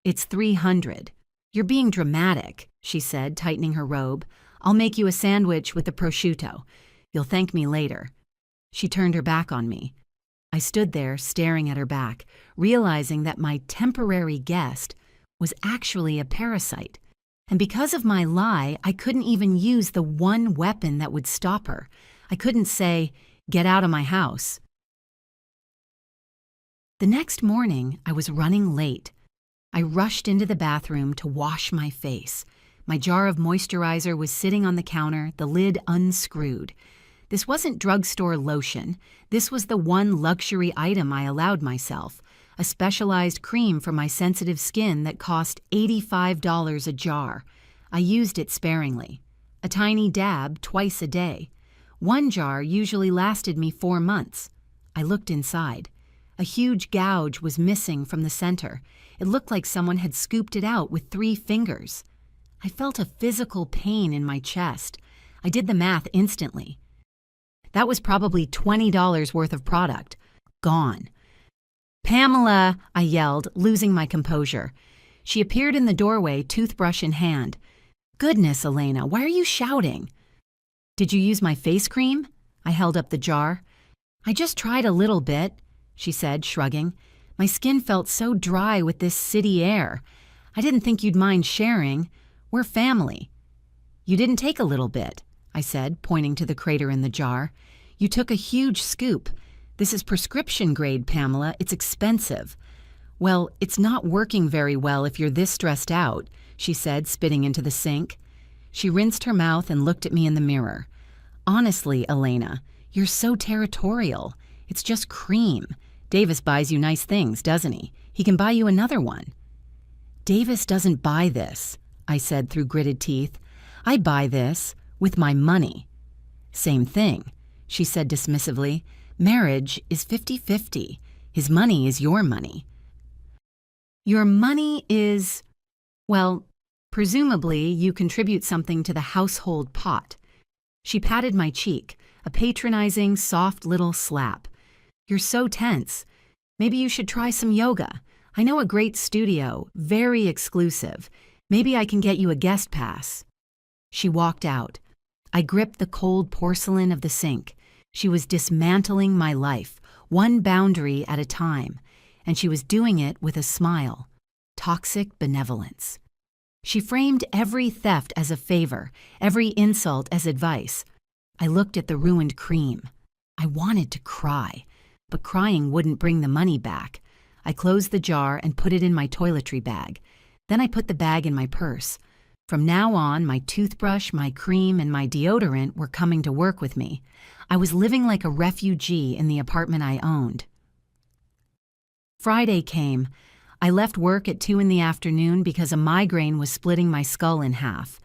Speaker 1: "It's 300. You're being dramatic," she said, tightening her robe. "I'll make you a sandwich with the prosciutto. You'll thank me later." She turned her back on me. I stood there staring at her back, realizing that my temporary guest was actually a parasite. And because of my lie, I couldn't even use the one weapon that would stop her. I couldn't say, "Get out of my house." The next morning, I was running late. I rushed into the bathroom to wash my face. My jar of moisturizer was sitting on the counter, the lid unscrewed. This wasn't drugstore lotion. This was the one luxury item I allowed myself, a specialized cream for my sensitive skin that cost $85 a jar. I used it sparingly. A tiny dab twice a day. One jar usually lasted me 4 months. I looked inside. A huge gouge was missing from the center. It looked like someone had scooped it out with 3 fingers. I felt a physical pain in my chest. I did the math instantly. That was probably $20 worth of product. Gone. "Pamela!" I yelled, losing my composure. She appeared in the doorway, toothbrush in hand. "Goodness, Elena, why are you shouting?" "Did you use my face cream?" I held up the jar. "I just tried a little bit," she said, shrugging. "My skin felt so dry with this city air. I didn't think you'd mind sharing. We're family." "You didn't take a little bit," I said, pointing to the crater in the jar. "You took a huge scoop. This is prescription grade, Pamela. It's expensive." "Well, it's not working very well if you're this stressed out," she said, spitting into the sink. She rinsed her mouth and looked at me in the mirror. "Honestly, Elena, you're so territorial. It's just cream. Davis buys you nice things, doesn't he? He can buy you another one." "Davis doesn't buy this," I said through gritted teeth. "I buy this with my money." "Same thing," she said dismissively. "Marriage is 50-50. His money is your money." "Your money is, well, presumably you contribute something to the household pot." She patted my cheek, a patronizing, soft little slap. "You're so tense. Maybe you should try some yoga. I know a great studio, very exclusive. Maybe I can get you a guest pass." She walked out. I gripped the cold porcelain of the sink. She was dismantling my life, one boundary at a time, and she was doing it with a smile. Toxic benevolence. She framed every theft as a favor, every insult as advice. I looked at the ruined cream. I wanted to cry, but crying wouldn't bring the money back. I closed the jar and put it in my toiletry bag. Then I put the bag in my purse. From now on, my toothbrush, my cream, and my deodorant were coming to work with me. I was living like a refugee in the apartment I owned. Friday came. I left work at 2 in the afternoon because a migraine was splitting my skull in half.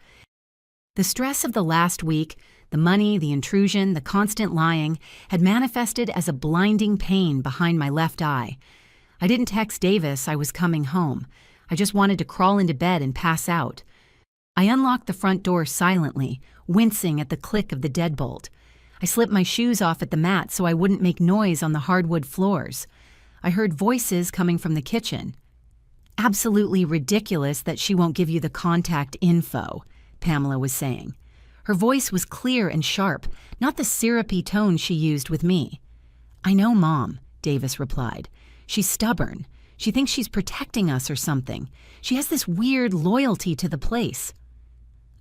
Speaker 1: The stress of the last week, the money, the intrusion, the constant lying, had manifested as a blinding pain behind my left eye. I didn't text Davis I was coming home. I just wanted to crawl into bed and pass out. I unlocked the front door silently, wincing at the click of the deadbolt. I slipped my shoes off at the mat so I wouldn't make noise on the hardwood floors. I heard voices coming from the kitchen. "Absolutely ridiculous that she won't give you the contact info," Pamela was saying. Her voice was clear and sharp, not the syrupy tone she used with me. "I know, Mom," Davis replied. "She's stubborn. She thinks she's protecting us or something. She has this weird loyalty to the place."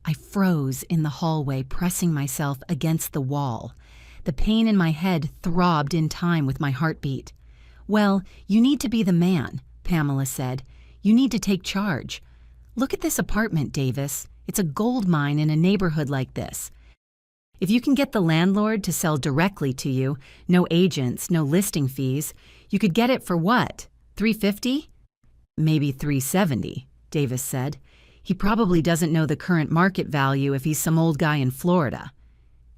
Speaker 1: I froze in the hallway, pressing myself against the wall. The pain in my head throbbed in time with my heartbeat. "Well, you need to be the man," Pamela said. "You need to take charge. Look at this apartment, Davis. It's a gold mine in a neighborhood like this. If you can get the landlord to sell directly to you, no agents, no listing fees, you could get it for what, $350? "Maybe $370, Davis said. "He probably doesn't know the current market value if he's some old guy in Florida."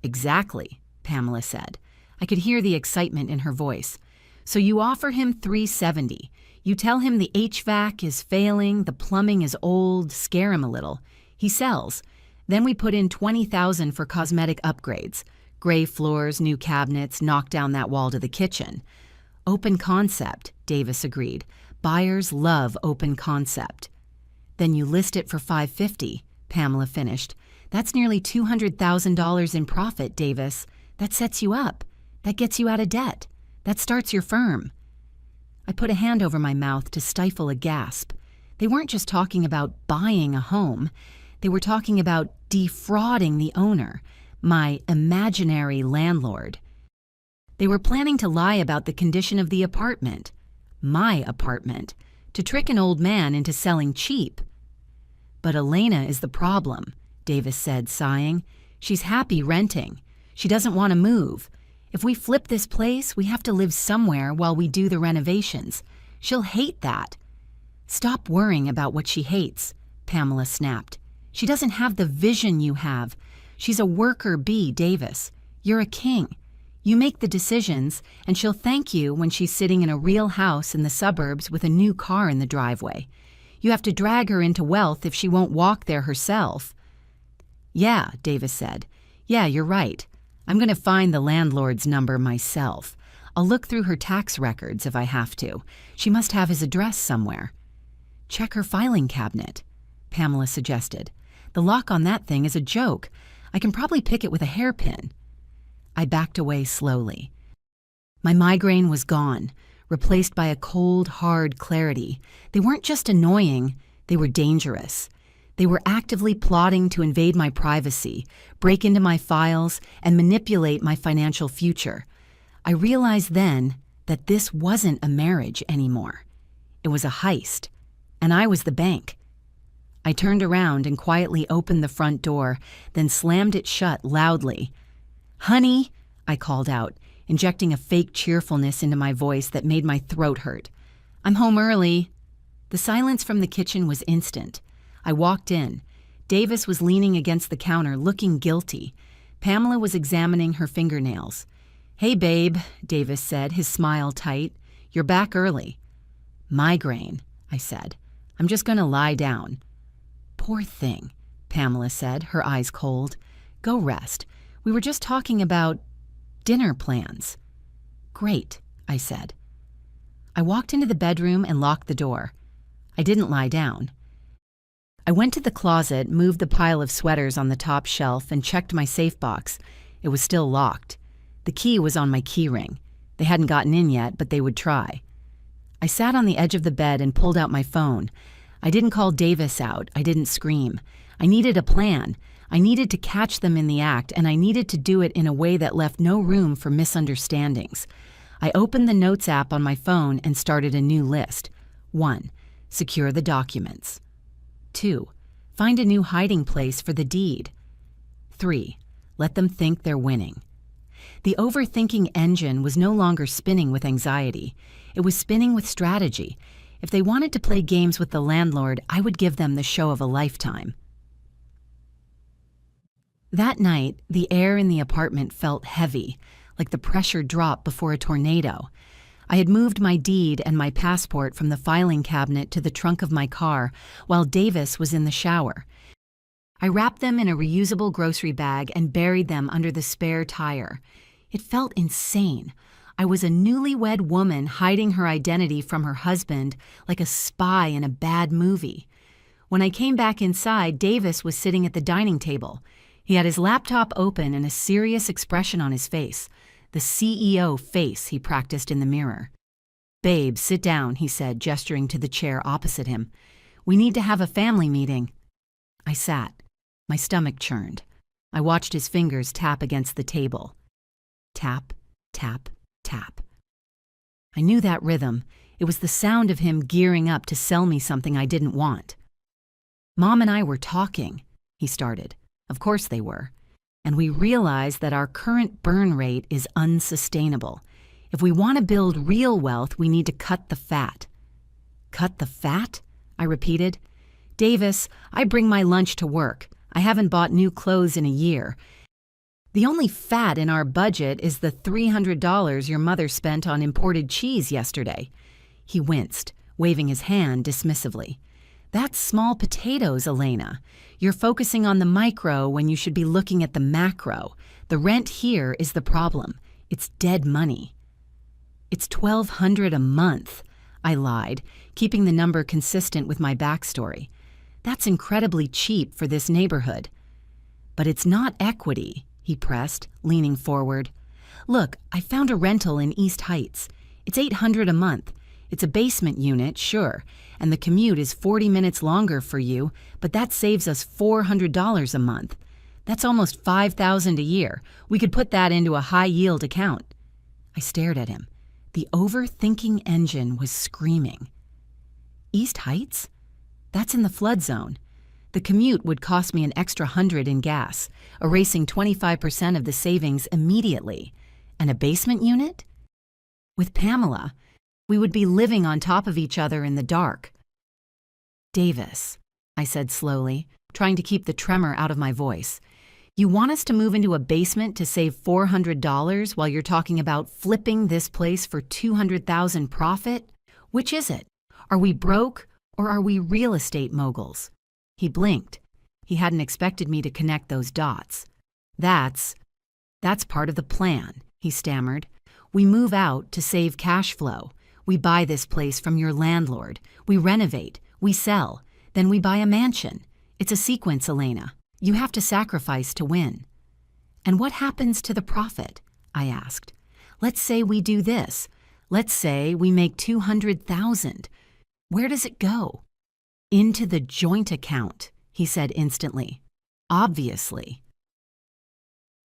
Speaker 1: "Exactly," Pamela said. I could hear the excitement in her voice. "So you offer him $370. You tell him the HVAC is failing, the plumbing is old, scare him a little. He sells. Then we put in $20,000 for cosmetic upgrades. Gray floors, new cabinets, knock down that wall to the kitchen." "Open concept," Davis agreed. "Buyers love open concept." "Then you list it for $550, Pamela finished. "That's nearly $200,000 in profit, Davis. That sets you up. That gets you out of debt. That starts your firm." I put a hand over my mouth to stifle a gasp. They weren't just talking about buying a home. They were talking about defrauding the owner, my imaginary landlord. They were planning to lie about the condition of the apartment, my apartment, to trick an old man into selling cheap. "But Elena is the problem," Davis said, sighing. "She's happy renting. She doesn't want to move. If we flip this place, we have to live somewhere while we do the renovations. She'll hate that." "Stop worrying about what she hates," Pamela snapped. "She doesn't have the vision you have. She's a worker bee, Davis. You're a king. You make the decisions, and she'll thank you when she's sitting in a real house in the suburbs with a new car in the driveway. You have to drag her into wealth if she won't walk there herself." "Yeah," Davis said. "Yeah, you're right. I'm going to find the landlord's number myself. I'll look through her tax records if I have to. She must have his address somewhere." "Check her filing cabinet," Pamela suggested. "The lock on that thing is a joke. I can probably pick it with a hairpin." I backed away slowly. My migraine was gone, replaced by a cold, hard clarity. They weren't just annoying, they were dangerous. They were actively plotting to invade my privacy, break into my files, and manipulate my financial future. I realized then that this wasn't a marriage anymore. It was a heist, and I was the bank. I turned around and quietly opened the front door, then slammed it shut loudly. "Honey," I called out, injecting a fake cheerfulness into my voice that made my throat hurt. "I'm home early." The silence from the kitchen was instant. I walked in. Davis was leaning against the counter, looking guilty. Pamela was examining her fingernails. "Hey, babe," Davis said, his smile tight. "You're back early." "Migraine," I said. "I'm just going to lie down." "Poor thing," Pamela said, her eyes cold. "Go rest. We were just talking about dinner plans." "Great," I said. I walked into the bedroom and locked the door. I didn't lie down. I went to the closet, moved the pile of sweaters on the top shelf, and checked my safe box. It was still locked. The key was on my key ring. They hadn't gotten in yet, but they would try. I sat on the edge of the bed and pulled out my phone. I didn't call Davis out. I didn't scream. I needed a plan. I needed to catch them in the act, and I needed to do it in a way that left no room for misunderstandings. I opened the Notes app on my phone and started a new list. 1. Secure the documents. 2. Find a new hiding place for the deed. 3. Let them think they're winning. The overthinking engine was no longer spinning with anxiety. It was spinning with strategy. If they wanted to play games with the landlord, I would give them the show of a lifetime. That night, the air in the apartment felt heavy, like the pressure drop before a tornado. I had moved my deed and my passport from the filing cabinet to the trunk of my car while Davis was in the shower. I wrapped them in a reusable grocery bag and buried them under the spare tire. It felt insane. I was a newlywed woman hiding her identity from her husband like a spy in a bad movie. When I came back inside, Davis was sitting at the dining table. He had his laptop open and a serious expression on his face. The CEO face he practiced in the mirror. "Babe, sit down," he said, gesturing to the chair opposite him. "We need to have a family meeting." I sat. My stomach churned. I watched his fingers tap against the table. Tap, tap, tap. I knew that rhythm. It was the sound of him gearing up to sell me something I didn't want. "Mom and I were talking," he started. Of course they were. "And we realized that our current burn rate is unsustainable. If we want to build real wealth, we need to cut the fat." "Cut the fat?" I repeated. "Davis, I bring my lunch to work. I haven't bought new clothes in a year. The only fat in our budget is the $300 your mother spent on imported cheese yesterday." He winced, waving his hand dismissively. "That's small potatoes, Elena. You're focusing on the micro when you should be looking at the macro. The rent here is the problem. It's dead money." "It's $1,200 a month," I lied, keeping the number consistent with my backstory. "That's incredibly cheap for this neighborhood." "But it's not equity," he pressed, leaning forward. Look, I found a rental in East Heights. It's $800 a month. It's a basement unit, sure, and the commute is 40 minutes longer for you, but that saves us $400 a month. That's almost $5,000 a year. We could put that into a high-yield account. I stared at him. The overthinking engine was screaming. East Heights? That's in the flood zone. The commute would cost me an extra $100 in gas, erasing 25% of the savings immediately. And a basement unit? With Pamela, we would be living on top of each other in the dark. Davis, I said slowly, trying to keep the tremor out of my voice. You want us to move into a basement to save $400 while you're talking about flipping this place for $200,000 profit? Which is it? Are we broke or are we real estate moguls? He blinked. He hadn't expected me to connect those dots. That's part of the plan, he stammered. We move out to save cash flow. We buy this place from your landlord. We renovate. We sell. Then we buy a mansion. It's a sequence, Elena. You have to sacrifice to win. And what happens to the profit? I asked. Let's say we do this. Let's say we make $200,000. Where does it go? Into the joint account, he said instantly. Obviously.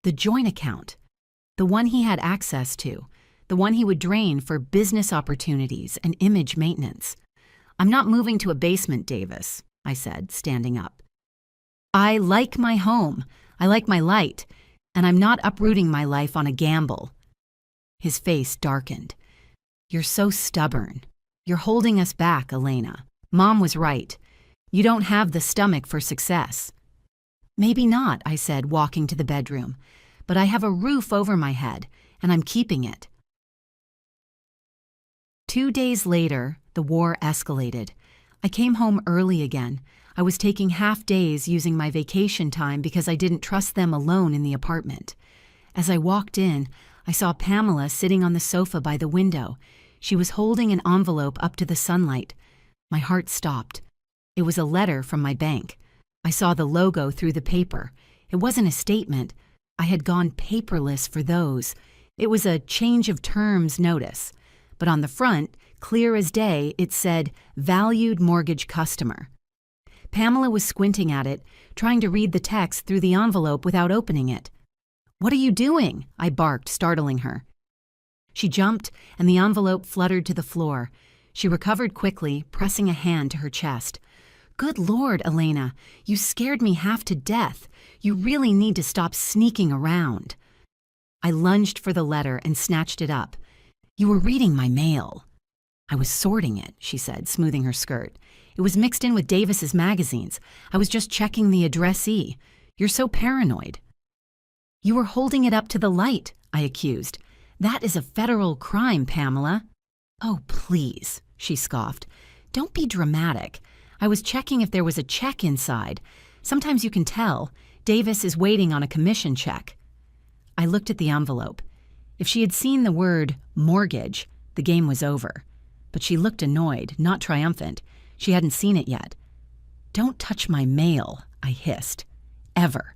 Speaker 1: The joint account. The one he had access to. The one he would drain for business opportunities and image maintenance. I'm not moving to a basement, Davis, I said, standing up. I like my home, I like my light, and I'm not uprooting my life on a gamble. His face darkened. You're so stubborn. You're holding us back, Elena. Mom was right. You don't have the stomach for success. Maybe not, I said, walking to the bedroom, but I have a roof over my head, and I'm keeping it. 2 days later, the war escalated. I came home early again. I was taking half days using my vacation time because I didn't trust them alone in the apartment. As I walked in, I saw Pamela sitting on the sofa by the window. She was holding an envelope up to the sunlight. My heart stopped. It was a letter from my bank. I saw the logo through the paper. It wasn't a statement. I had gone paperless for those. It was a change of terms notice. But on the front, clear as day, it said, "Valued mortgage customer." Pamela was squinting at it, trying to read the text through the envelope without opening it. "What are you doing?" I barked, startling her. She jumped, and the envelope fluttered to the floor. She recovered quickly, pressing a hand to her chest. "Good Lord, Elena, you scared me half to death. You really need to stop sneaking around." I lunged for the letter and snatched it up. "You were reading my mail." "I was sorting it," she said, smoothing her skirt. "It was mixed in with Davis's magazines. I was just checking the addressee. You're so paranoid." "You were holding it up to the light," I accused. "That is a federal crime, Pamela." "Oh, please," she scoffed. "Don't be dramatic. I was checking if there was a check inside. Sometimes you can tell. Davis is waiting on a commission check." I looked at the envelope. If she had seen the word mortgage, the game was over. But she looked annoyed, not triumphant. She hadn't seen it yet. "Don't touch my mail," I hissed. "Ever."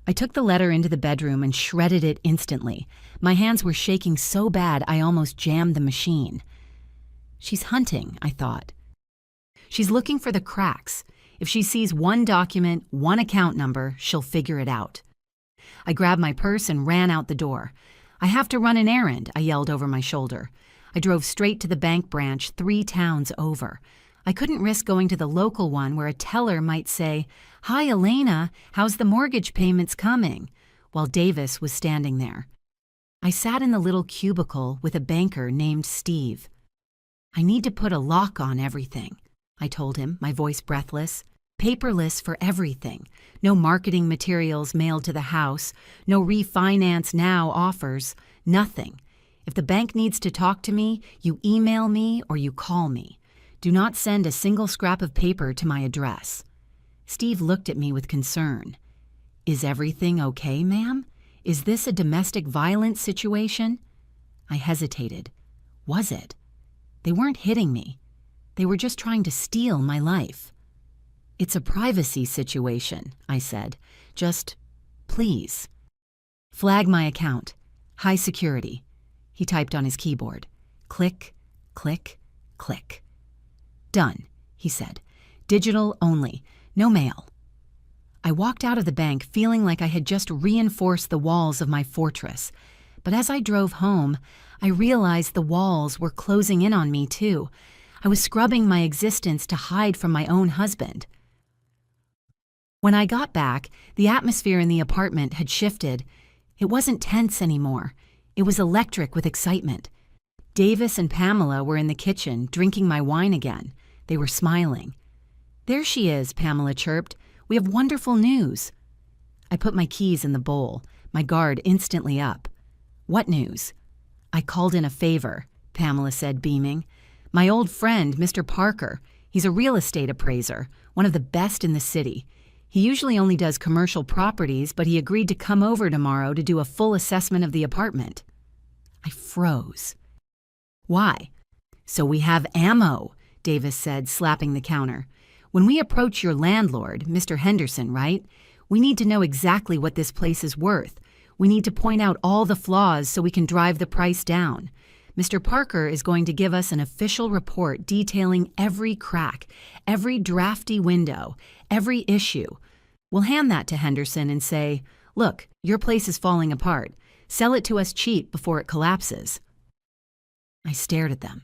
Speaker 1: I took the letter into the bedroom and shredded it instantly. My hands were shaking so bad I almost jammed the machine. She's hunting, I thought. She's looking for the cracks. If she sees one document, one account number, she'll figure it out. I grabbed my purse and ran out the door. "I have to run an errand," I yelled over my shoulder. I drove straight to the bank branch 3 towns over. I couldn't risk going to the local one where a teller might say, "Hi, Elena, how's the mortgage payments coming?" while Davis was standing there. I sat in the little cubicle with a banker named Steve. "I need to put a lock on everything," I told him, my voice breathless. "Paperless for everything. No marketing materials mailed to the house. No refinance now offers. Nothing. If the bank needs to talk to me, you email me or you call me. Do not send a single scrap of paper to my address." Steve looked at me with concern. "Is everything okay, ma'am? Is this a domestic violence situation?" I hesitated. Was it? They weren't hitting me. They were just trying to steal my life. "It's a privacy situation," I said. "Just, please. Flag my account. High security. He typed on his keyboard. Click, click, click. Done, he said. Digital only. No mail. I walked out of the bank feeling like I had just reinforced the walls of my fortress. But as I drove home, I realized the walls were closing in on me too. I was scrubbing my existence to hide from my own husband. When I got back, the atmosphere in the apartment had shifted. It wasn't tense anymore. It was electric with excitement. Davis and Pamela were in the kitchen, drinking my wine again. They were smiling. "There she is," Pamela chirped. "We have wonderful news." I put my keys in the bowl, my guard instantly up. "What news?" "I called in a favor," Pamela said, beaming. "My old friend, Mr. Parker. He's a real estate appraiser, one of the best in the city. He usually only does commercial properties, but he agreed to come over tomorrow to do a full assessment of the apartment." I froze. "Why?" "So we have ammo," Davis said, slapping the counter. "When we approach your landlord, Mr. Henderson, right? We need to know exactly what this place is worth. We need to point out all the flaws so we can drive the price down. Mr. Parker is going to give us an official report detailing every crack, every drafty window, every issue. We'll hand that to Henderson and say, 'Look, your place is falling apart. Sell it to us cheap before it collapses.'" I stared at them.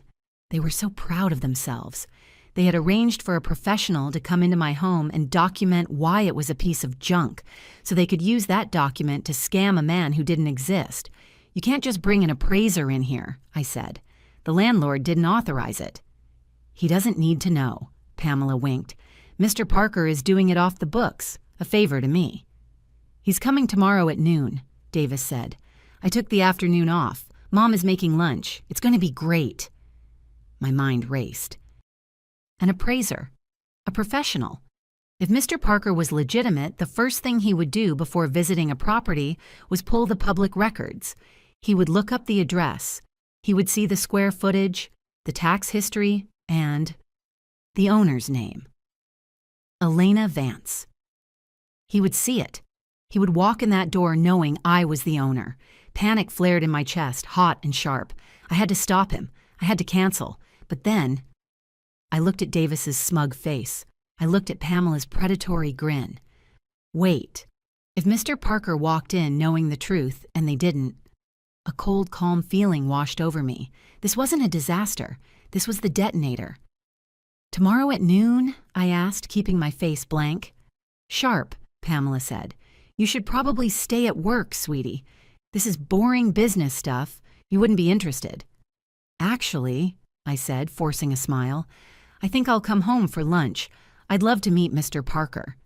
Speaker 1: They were so proud of themselves. They had arranged for a professional to come into my home and document why it was a piece of junk, so they could use that document to scam a man who didn't exist. "You can't just bring an appraiser in here," I said. "The landlord didn't authorize it." "He doesn't need to know," Pamela winked. "Mr. Parker is doing it off the books, a favor to me." "He's coming tomorrow at noon," Davis said. "I took the afternoon off. Mom is making lunch. It's going to be great." My mind raced. An appraiser. A professional. If Mr. Parker was legitimate, the first thing he would do before visiting a property was pull the public records. He would look up the address. He would see the square footage, the tax history, and the owner's name. Elena Vance. He would see it. He would walk in that door knowing I was the owner. Panic flared in my chest, hot and sharp. I had to stop him. I had to cancel. But then, I looked at Davis's smug face. I looked at Pamela's predatory grin. Wait. If Mr. Parker walked in knowing the truth, and they didn't, a cold, calm feeling washed over me. This wasn't a disaster. This was the detonator. "Tomorrow at noon?" I asked, keeping my face blank. "Sharp," Pamela said. "You should probably stay at work, sweetie. This is boring business stuff. You wouldn't be interested." "Actually," I said, forcing a smile, "I think I'll come home for lunch. I'd love to meet Mr. Parker."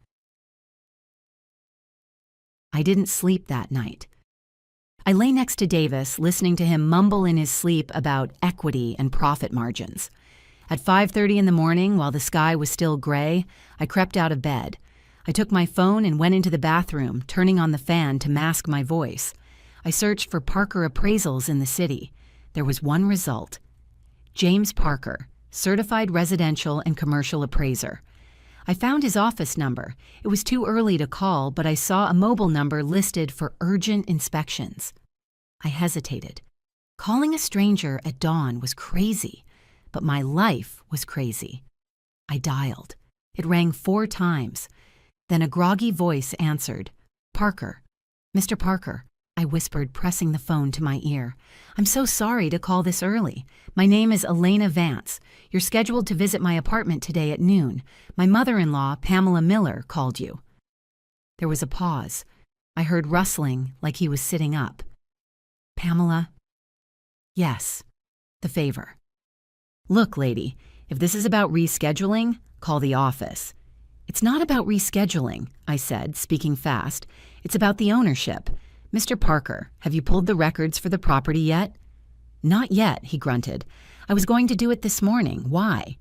Speaker 1: I didn't sleep that night. I lay next to Davis, listening to him mumble in his sleep about equity and profit margins. At 5:30 in the morning, while the sky was still gray, I crept out of bed. I took my phone and went into the bathroom, turning on the fan to mask my voice. I searched for Parker appraisals in the city. There was one result. James Parker, certified residential and commercial appraiser. I found his office number. It was too early to call, but I saw a mobile number listed for urgent inspections. I hesitated. Calling a stranger at dawn was crazy, but my life was crazy. I dialed. It rang 4 times. Then a groggy voice answered. "Parker. Mr. Parker," I whispered, pressing the phone to my ear. "I'm so sorry to call this early. My name is Elena Vance. You're scheduled to visit my apartment today at noon. My mother-in-law, Pamela Miller, called you." There was a pause. I heard rustling like he was sitting up. "Pamela?" "Yes." The favor. "Look, lady, if this is about rescheduling, call the office." "It's not about rescheduling," I said, speaking fast. "It's about the ownership. Mr. Parker, have you pulled the records for the property yet?" "Not yet," he grunted. "I was going to do it this morning. Why?"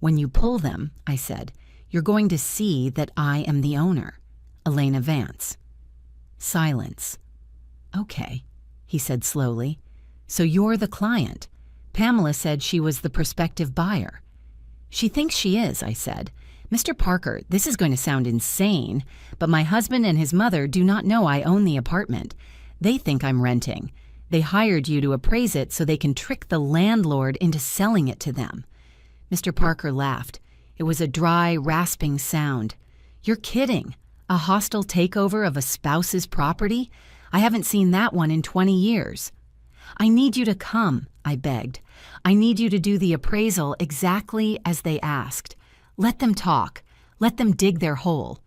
Speaker 1: "When you pull them," I said, "you're going to see that I am the owner, Elena Vance." Silence. "Okay," he said slowly. "So you're the client. Pamela said she was the prospective buyer." "She thinks she is," I said. "Mr. Parker, this is going to sound insane, but my husband and his mother do not know I own the apartment. They think I'm renting. They hired you to appraise it so they can trick the landlord into selling it to them." Mr. Parker laughed. It was a dry, rasping sound. "You're kidding. A hostile takeover of a spouse's property? I haven't seen that one in 20 years. "I need you to come," I begged. "I need you to do the appraisal exactly as they asked. Let them talk. Let them dig their hole.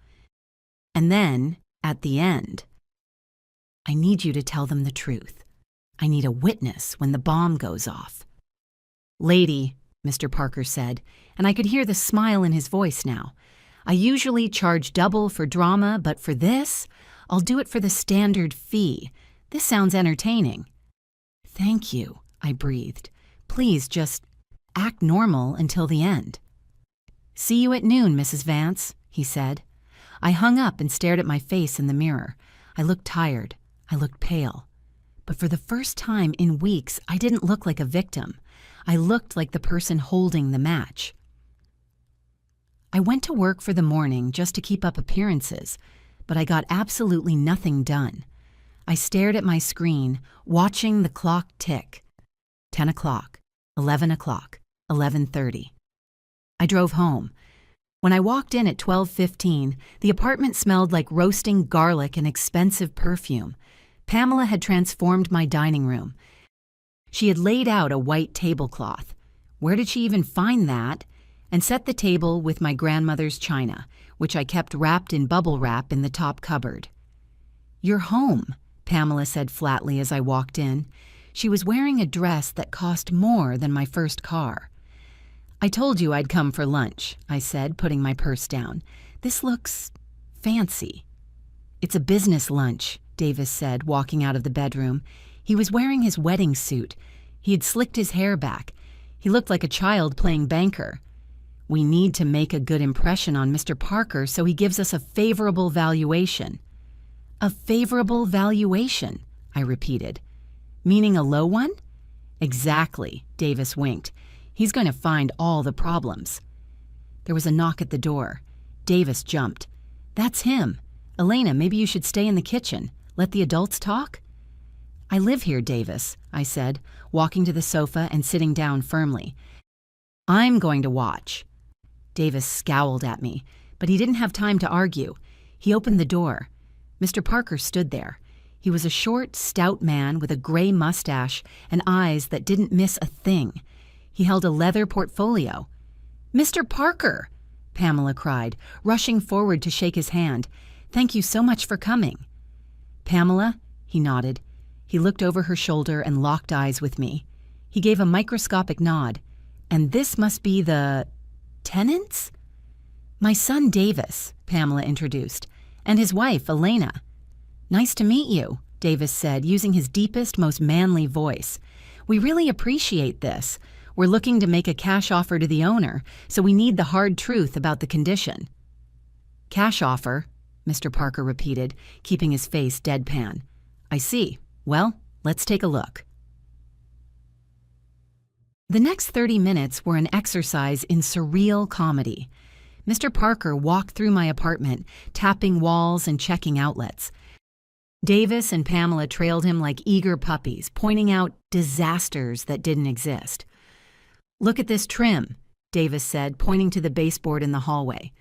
Speaker 1: And then, at the end, I need you to tell them the truth. I need a witness when the bomb goes off." "Lady," Mr. Parker said, and I could hear the smile in his voice now, "I usually charge double for drama, but for this, I'll do it for the standard fee. This sounds entertaining." "Thank you," I breathed. "Please just act normal until the end." "See you at noon, Mrs. Vance," he said. I hung up and stared at my face in the mirror. I looked tired. I looked pale. But for the first time in weeks, I didn't look like a victim. I looked like the person holding the match. I went to work for the morning just to keep up appearances, but I got absolutely nothing done. I stared at my screen, watching the clock tick. 10 o'clock, 11 o'clock, 11:30. I drove home. When I walked in at 12:15, the apartment smelled like roasting garlic and expensive perfume. Pamela had transformed my dining room. She had laid out a white tablecloth. Where did she even find that? And set the table with my grandmother's china, which I kept wrapped in bubble wrap in the top cupboard. "You're home," Pamela said flatly as I walked in. She was wearing a dress that cost more than my first car. "I told you I'd come for lunch," I said, putting my purse down. "This looks fancy." "It's a business lunch," Davis said, walking out of the bedroom. He was wearing his wedding suit. He had slicked his hair back. He looked like a child playing banker. "We need to make a good impression on Mr. Parker so he gives us a favorable valuation." "A favorable valuation," I repeated. "Meaning a low one?" "Exactly," Davis winked. "He's going to find all the problems." There was a knock at the door. Davis jumped. "That's him. Elena, maybe you should stay in the kitchen. Let the adults talk?" "I live here, Davis," I said, walking to the sofa and sitting down firmly. "I'm going to watch." Davis scowled at me, but he didn't have time to argue. He opened the door. Mr. Parker stood there. He was a short, stout man with a gray mustache and eyes that didn't miss a thing. He held a leather portfolio. "Mr. Parker!" Pamela cried, rushing forward to shake his hand. "Thank you so much for coming." "Pamela?" He nodded. He looked over her shoulder and locked eyes with me. He gave a microscopic nod. "And this must be the tenants?" "My son Davis," Pamela introduced, "and his wife, Elena." "Nice to meet you," Davis said, using his deepest, most manly voice. "We really appreciate this. We're looking to make a cash offer to the owner, so we need the hard truth about the condition." "Cash offer," Mr. Parker repeated, keeping his face deadpan. "I see. Well, let's take a look." The next 30 minutes were an exercise in surreal comedy. Mr. Parker walked through my apartment, tapping walls and checking outlets. Davis and Pamela trailed him like eager puppies, pointing out disasters that didn't exist. "Look at this trim," Davis said, pointing to the baseboard in the hallway.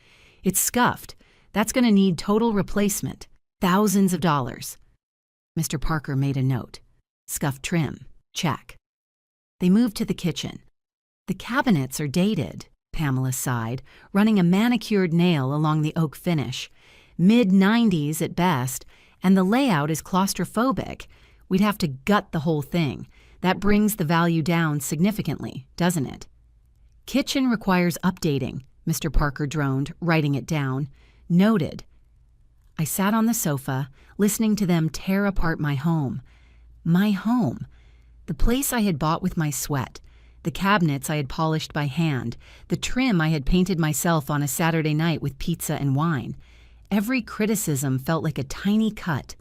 Speaker 1: "It's scuffed. That's going to need total replacement. Thousands of dollars." Mr. Parker made a note. "Scuffed trim. Check." They moved to the kitchen. "The cabinets are dated," Pamela sighed, running a manicured nail along the oak finish. "Mid-90s at best, and the layout is claustrophobic. We'd have to gut the whole thing. That brings the value down significantly, doesn't it?" "Kitchen requires updating," Mr. Parker droned, writing it down. "Noted." I sat on the sofa, listening to them tear apart my home. My home. The place I had bought with my sweat. The cabinets I had polished by hand. The trim I had painted myself on a Saturday night with pizza and wine. Every criticism felt like a tiny cut.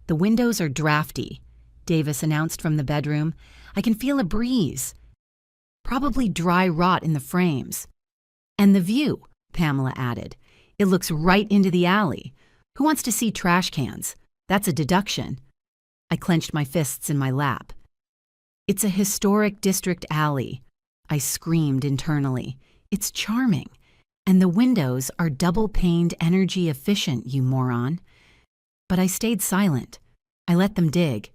Speaker 1: "The windows are drafty," Davis announced from the bedroom. "I can feel a breeze. Probably dry rot in the frames." "And the view," Pamela added. "It looks right into the alley. Who wants to see trash cans? That's a deduction." I clenched my fists in my lap. It's a historic district alley, I screamed internally. It's charming. And the windows are double-paned energy efficient, you moron. But I stayed silent. I let them dig.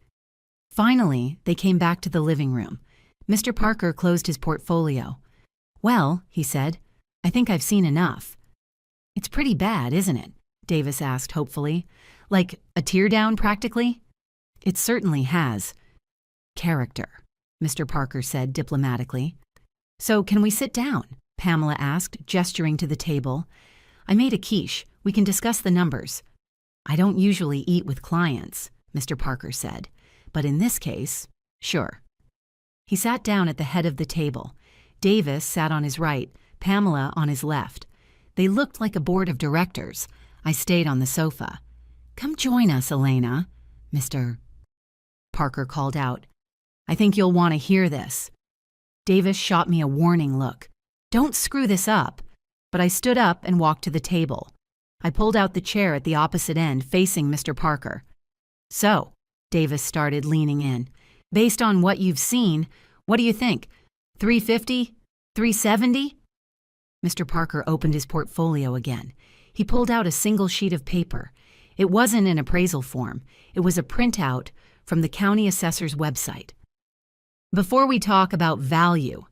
Speaker 1: Finally, they came back to the living room. Mr. Parker closed his portfolio. Well, he said, I think I've seen enough. It's pretty bad, isn't it? Davis asked hopefully. Like a teardown, practically? It certainly has. Character, Mr. Parker said diplomatically. So can we sit down? Pamela asked, gesturing to the table. I made a quiche. We can discuss the numbers. I don't usually eat with clients, Mr. Parker said, but in this case, sure. He sat down at the head of the table. Davis sat on his right, Pamela on his left. They looked like a board of directors. I stayed on the sofa. Come join us, Elena, Mr. Parker called out. I think you'll want to hear this. Davis shot me a warning look. Don't screw this up. But I stood up and walked to the table. I pulled out the chair at the opposite end, facing Mr. Parker. So, Davis started, leaning in. Based on what you've seen, what do you think? 350? 370? Mr. Parker opened his portfolio again. He pulled out a single sheet of paper. It wasn't an appraisal form. It was a printout from the county assessor's website. Before we talk about value,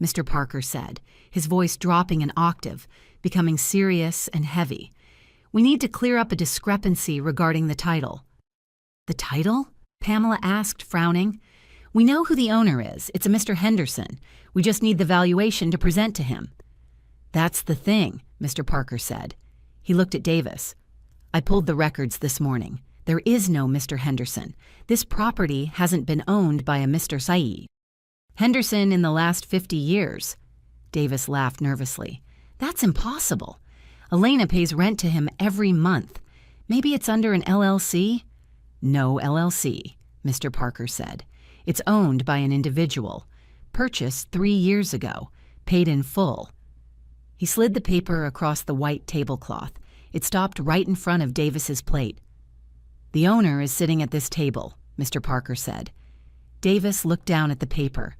Speaker 1: Mr. Parker said, his voice dropping an octave, becoming serious and heavy, we need to clear up a discrepancy regarding the title. The title? Pamela asked, frowning. We know who the owner is. It's a Mr. Henderson. We just need the valuation to present to him. That's the thing, Mr. Parker said. He looked at Davis. I pulled the records this morning. There is no Mr. Henderson. This property hasn't been owned by a Mr. Saeed. Henderson in the last 50 years. Davis laughed nervously. That's impossible. Elena pays rent to him every month. Maybe it's under an LLC? No LLC, Mr. Parker said. It's owned by an individual. Purchased 3 years ago. Paid in full. He slid the paper across the white tablecloth. It stopped right in front of Davis's plate. The owner is sitting at this table, Mr. Parker said. Davis looked down at the paper.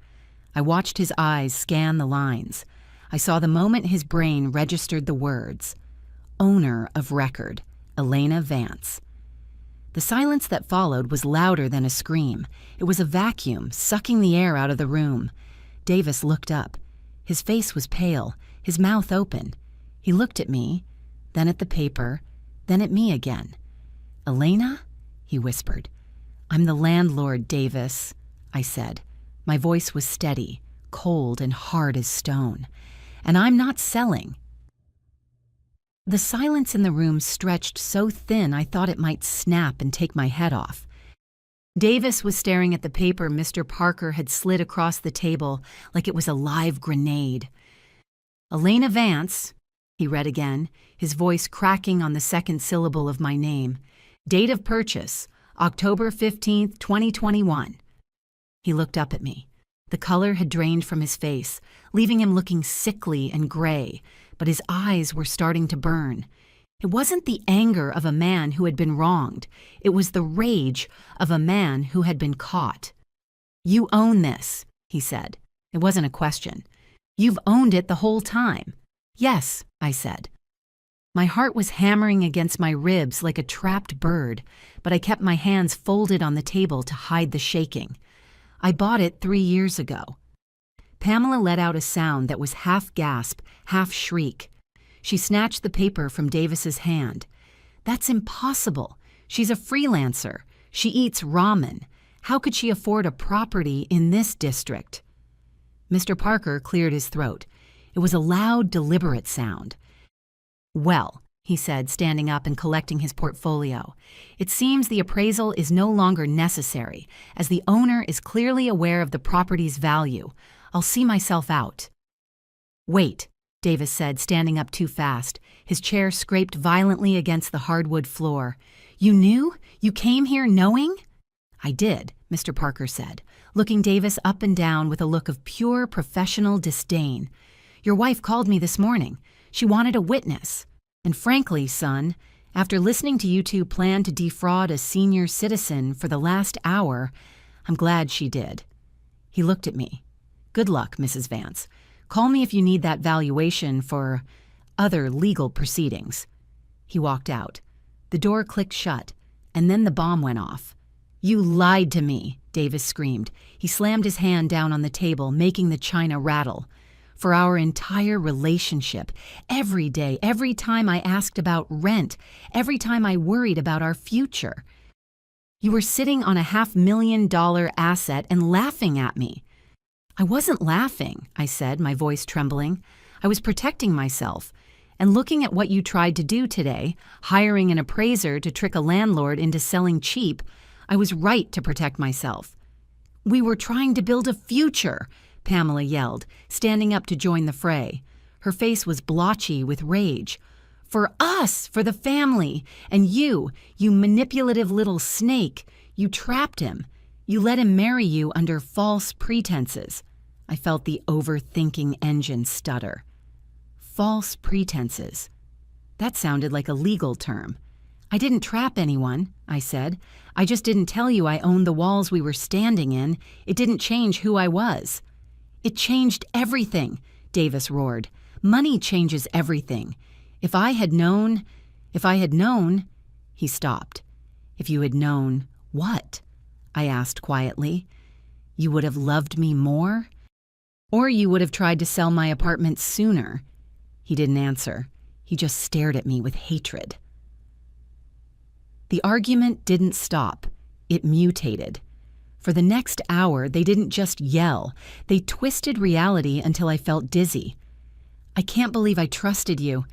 Speaker 1: I watched his eyes scan the lines. I saw the moment his brain registered the words. Owner of record, Elena Vance. The silence that followed was louder than a scream. It was a vacuum, sucking the air out of the room. Davis looked up. His face was pale, his mouth open. He looked at me, then at the paper, then at me again. Elena? He whispered. I'm the landlord, Davis, I said. My voice was steady, cold and hard as stone. And I'm not selling. The silence in the room stretched so thin I thought it might snap and take my head off. Davis was staring at the paper Mr. Parker had slid across the table like it was a live grenade. Elena Vance, he read again, his voice cracking on the second syllable of my name. Date of purchase, October 15th, 2021. He looked up at me. The color had drained from his face, leaving him looking sickly and gray, but his eyes were starting to burn. It wasn't the anger of a man who had been wronged. It was the rage of a man who had been caught. You own this, he said. It wasn't a question. You've owned it the whole time. Yes, I said. My heart was hammering against my ribs like a trapped bird, but I kept my hands folded on the table to hide the shaking. I bought it 3 years ago. Pamela let out a sound that was half gasp, half shriek. She snatched the paper from Davis's hand. That's impossible. She's a freelancer. She eats ramen. How could she afford a property in this district? Mr. Parker cleared his throat. It was a loud, deliberate sound. Well, he said, standing up and collecting his portfolio, it seems the appraisal is no longer necessary, as the owner is clearly aware of the property's value. I'll see myself out. Wait, Davis said, standing up too fast. His chair scraped violently against the hardwood floor. You knew? You came here knowing? I did, Mr. Parker said, looking Davis up and down with a look of pure professional disdain. Your wife called me this morning. She wanted a witness. And frankly, son, After listening to you two plan to defraud a senior citizen for the last hour, I'm glad she did." He looked at me. "Good luck, Mrs. Vance. Call me if you need that valuation for other legal proceedings." He walked out. The door clicked shut, and then the bomb went off. "You lied to me," Davis screamed. He slammed his hand down on the table, making the china rattle. "For our entire relationship, every day, every time I asked about rent, every time I worried about our future. You were sitting on a $500,000 asset and laughing at me." "I wasn't laughing," I said, my voice trembling. "I was protecting myself. And looking at what you tried to do today, hiring an appraiser to trick a landlord into selling cheap, I was right to protect myself." "We were trying to build a future," Pamela yelled, standing up to join the fray. Her face was blotchy with rage. "For us, for the family. And you manipulative little snake, you trapped him. You let him marry you under false pretenses." I felt the overthinking engine stutter. False pretenses. That sounded like a legal term. "I didn't trap anyone," I said. "I just didn't tell you I owned the walls we were standing in. It didn't change who I was." "It changed everything," Davis roared. "Money changes everything. If I had known, He stopped. "If you had known what?" I asked quietly. "You would have loved me more? Or you would have tried to sell my apartment sooner?" He didn't answer. He just stared at me with hatred. The argument didn't stop. It mutated. For the next hour, they didn't just yell. They twisted reality until I felt dizzy. "I can't believe I trusted you."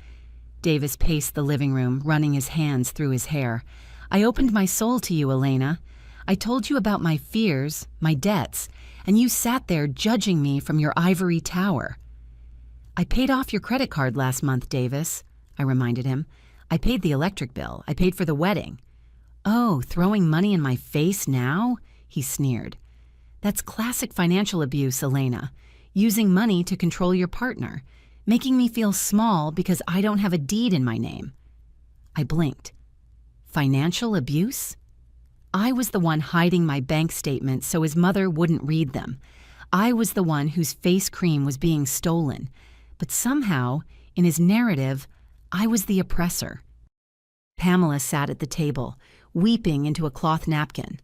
Speaker 1: Davis paced the living room, running his hands through his hair. "I opened my soul to you, Elena. I told you about my fears, my debts, and you sat there judging me from your ivory tower." "I paid off your credit card last month, Davis," I reminded him. "I paid the electric bill. I paid for the wedding." "Oh, throwing money in my face now?" he sneered. "That's classic financial abuse, Elena. Using money to control your partner. Making me feel small because I don't have a deed in my name." I blinked. Financial abuse? I was the one hiding my bank statements so his mother wouldn't read them. I was the one whose face cream was being stolen. But somehow, in his narrative, I was the oppressor. Pamela sat at the table, weeping into a cloth napkin.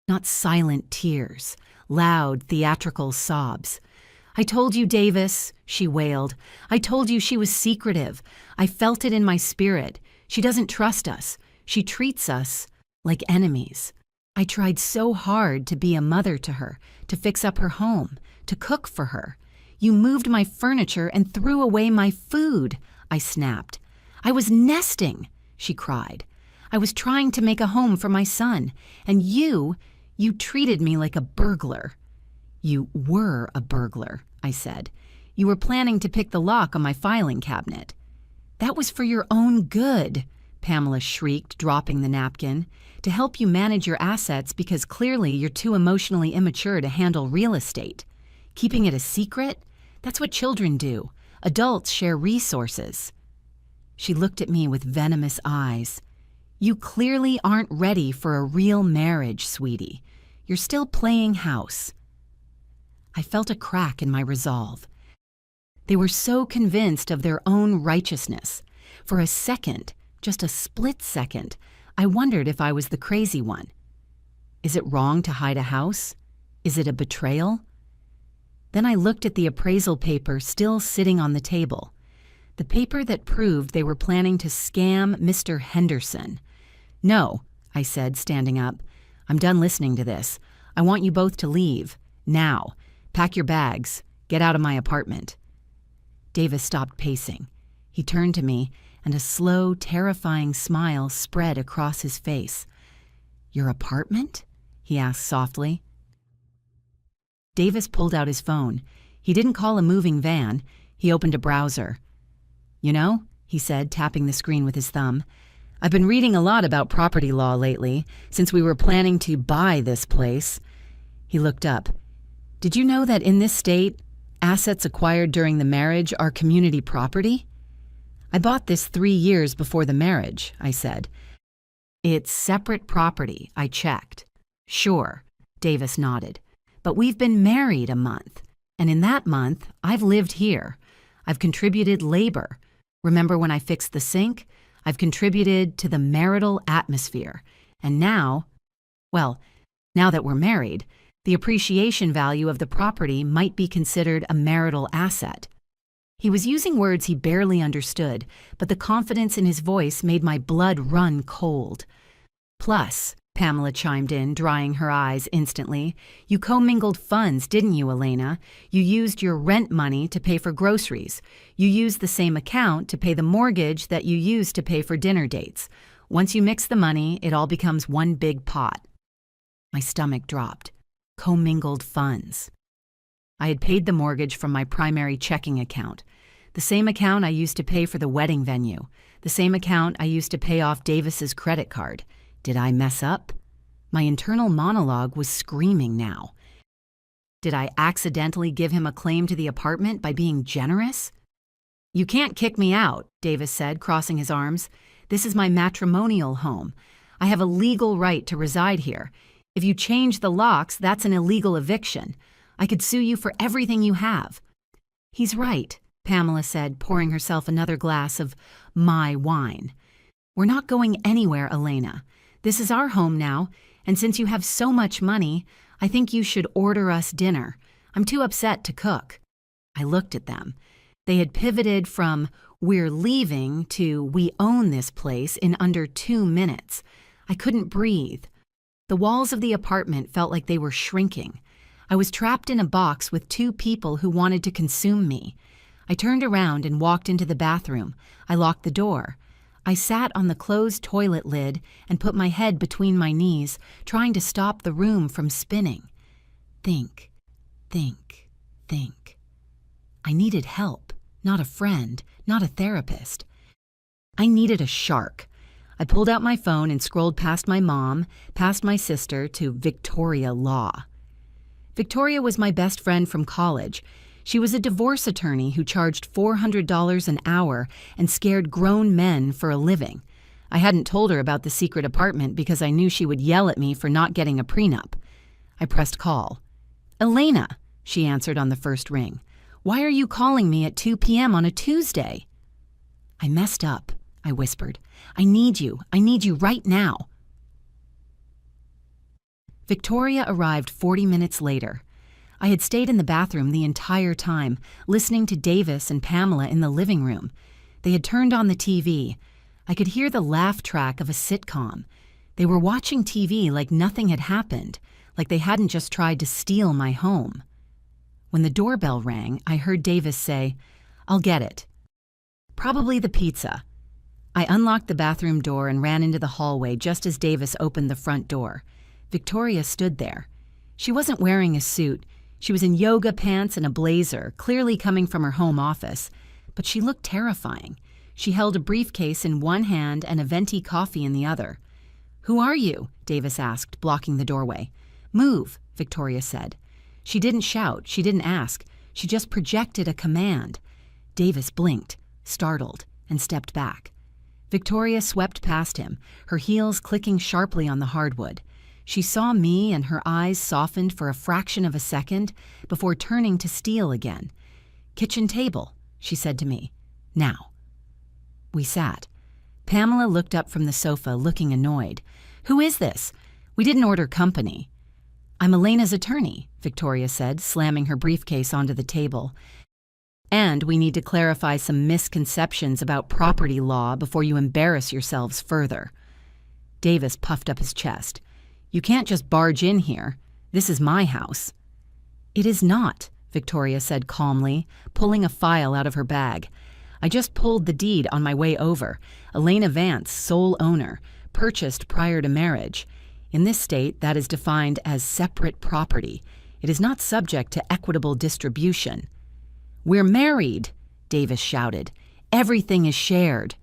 Speaker 1: Not silent tears, loud, theatrical sobs. "I told you, Davis," she wailed. "I told you she was secretive. I felt it in my spirit. She doesn't trust us. She treats us like enemies. I tried so hard to be a mother to her, to fix up her home, to cook for her. You moved my furniture and threw away my food," I snapped. "I was nesting," she cried. "I was trying to make a home for my son, and you treated me like a burglar." "You were a burglar," I said. "You were planning to pick the lock on my filing cabinet." "That was for your own good," Pamela shrieked, dropping the napkin. "To help you manage your assets because clearly you're too emotionally immature to handle real estate. Keeping it a secret? That's what children do. Adults share resources." She looked at me with venomous eyes. "You clearly aren't ready for a real marriage, sweetie. You're still playing house." I felt a crack in my resolve. They were so convinced of their own righteousness. For a second, just a split second, I wondered if I was the crazy one. Is it wrong to hide a house? Is it a betrayal? Then I looked at the appraisal paper still sitting on the table. The paper that proved they were planning to scam Mr. Henderson. "No," I said, standing up. "I'm done listening to this. I want you both to leave. Now. Pack your bags. Get out of my apartment." Davis stopped pacing. He turned to me, and a slow, terrifying smile spread across his face. "Your apartment?" he asked softly. Davis pulled out his phone. He didn't call a moving van. He opened a browser. "You know," he said, tapping the screen with his thumb, "I've been reading a lot about property law lately, since we were planning to buy this place." He looked up. "Did you know that in this state, assets acquired during the marriage are community property?" I bought this 3 years before the marriage, I said. It's separate property, I checked. Sure, Davis nodded. But we've been married a month, and in that month, I've lived here. I've contributed labor. Remember when I fixed the sink? I've contributed to the marital atmosphere. And now, well, now that we're married, the appreciation value of the property might be considered a marital asset. He was using words he barely understood, but the confidence in his voice made my blood run cold. Plus, Pamela chimed in, drying her eyes instantly, you commingled funds, didn't you, Elena? You used your rent money to pay for groceries. You used the same account to pay the mortgage that you used to pay for dinner dates. Once you mix the money, it all becomes one big pot. My stomach dropped. Commingled funds. I had paid the mortgage from my primary checking account, the same account I used to pay for the wedding venue, the same account I used to pay off Davis's credit card. Did I mess up? My internal monologue was screaming now. Did I accidentally give him a claim to the apartment by being generous? You can't kick me out, Davis said, crossing his arms. This is my matrimonial home. I have a legal right to reside here. If you change the locks, that's an illegal eviction. I could sue you for everything you have. He's right, Pamela said, pouring herself another glass of my wine. We're not going anywhere, Elena. This is our home now, and since you have so much money, I think you should order us dinner. I'm too upset to cook. I looked at them. They had pivoted from we're leaving to we own this place in under 2 minutes. I couldn't breathe. The walls of the apartment felt like they were shrinking. I was trapped in a box with 2 people who wanted to consume me. I turned around and walked into the bathroom. I locked the door. I sat on the closed toilet lid and put my head between my knees, trying to stop the room from spinning. Think, think, think. I needed help, not a friend, not a therapist. I needed a shark. I pulled out my phone and scrolled past my mom, past my sister, to Victoria Law. Victoria was my best friend from college. She was a divorce attorney who charged $400 an hour and scared grown men for a living. I hadn't told her about the secret apartment because I knew she would yell at me for not getting a prenup. I pressed call. Elena, she answered on the first ring. Why are you calling me at 2 p.m. on a Tuesday? I messed up, I whispered. I need you right now. Victoria arrived 40 minutes later. I had stayed in the bathroom the entire time, listening to Davis and Pamela in the living room. They had turned on the TV. I could hear the laugh track of a sitcom. They were watching TV like nothing had happened, like they hadn't just tried to steal my home. When the doorbell rang, I heard Davis say, I'll get it. Probably the pizza. I unlocked the bathroom door and ran into the hallway just as Davis opened the front door. Victoria stood there. She wasn't wearing a suit. She was in yoga pants and a blazer, clearly coming from her home office, but she looked terrifying. She held a briefcase in one hand and a venti coffee in the other. Who are you? Davis asked, blocking the doorway. Move, Victoria said. She didn't shout, she didn't ask. She just projected a command. Davis blinked, startled, and stepped back. Victoria swept past him, her heels clicking sharply on the hardwood. She saw me and her eyes softened for a fraction of a second before turning to steel again. Kitchen table, she said to me. Now. We sat. Pamela looked up from the sofa, looking annoyed. Who is this? We didn't order company. I'm Elena's attorney, Victoria said, slamming her briefcase onto the table. And we need to clarify some misconceptions about property law before you embarrass yourselves further. Davis puffed up his chest. You can't just barge in here. This is my house. It is not, Victoria said calmly, pulling a file out of her bag. I just pulled the deed on my way over. Elena Vance, sole owner, purchased prior to marriage. In this state, that is defined as separate property. It is not subject to equitable distribution. We're married, Davis shouted. Everything is shared.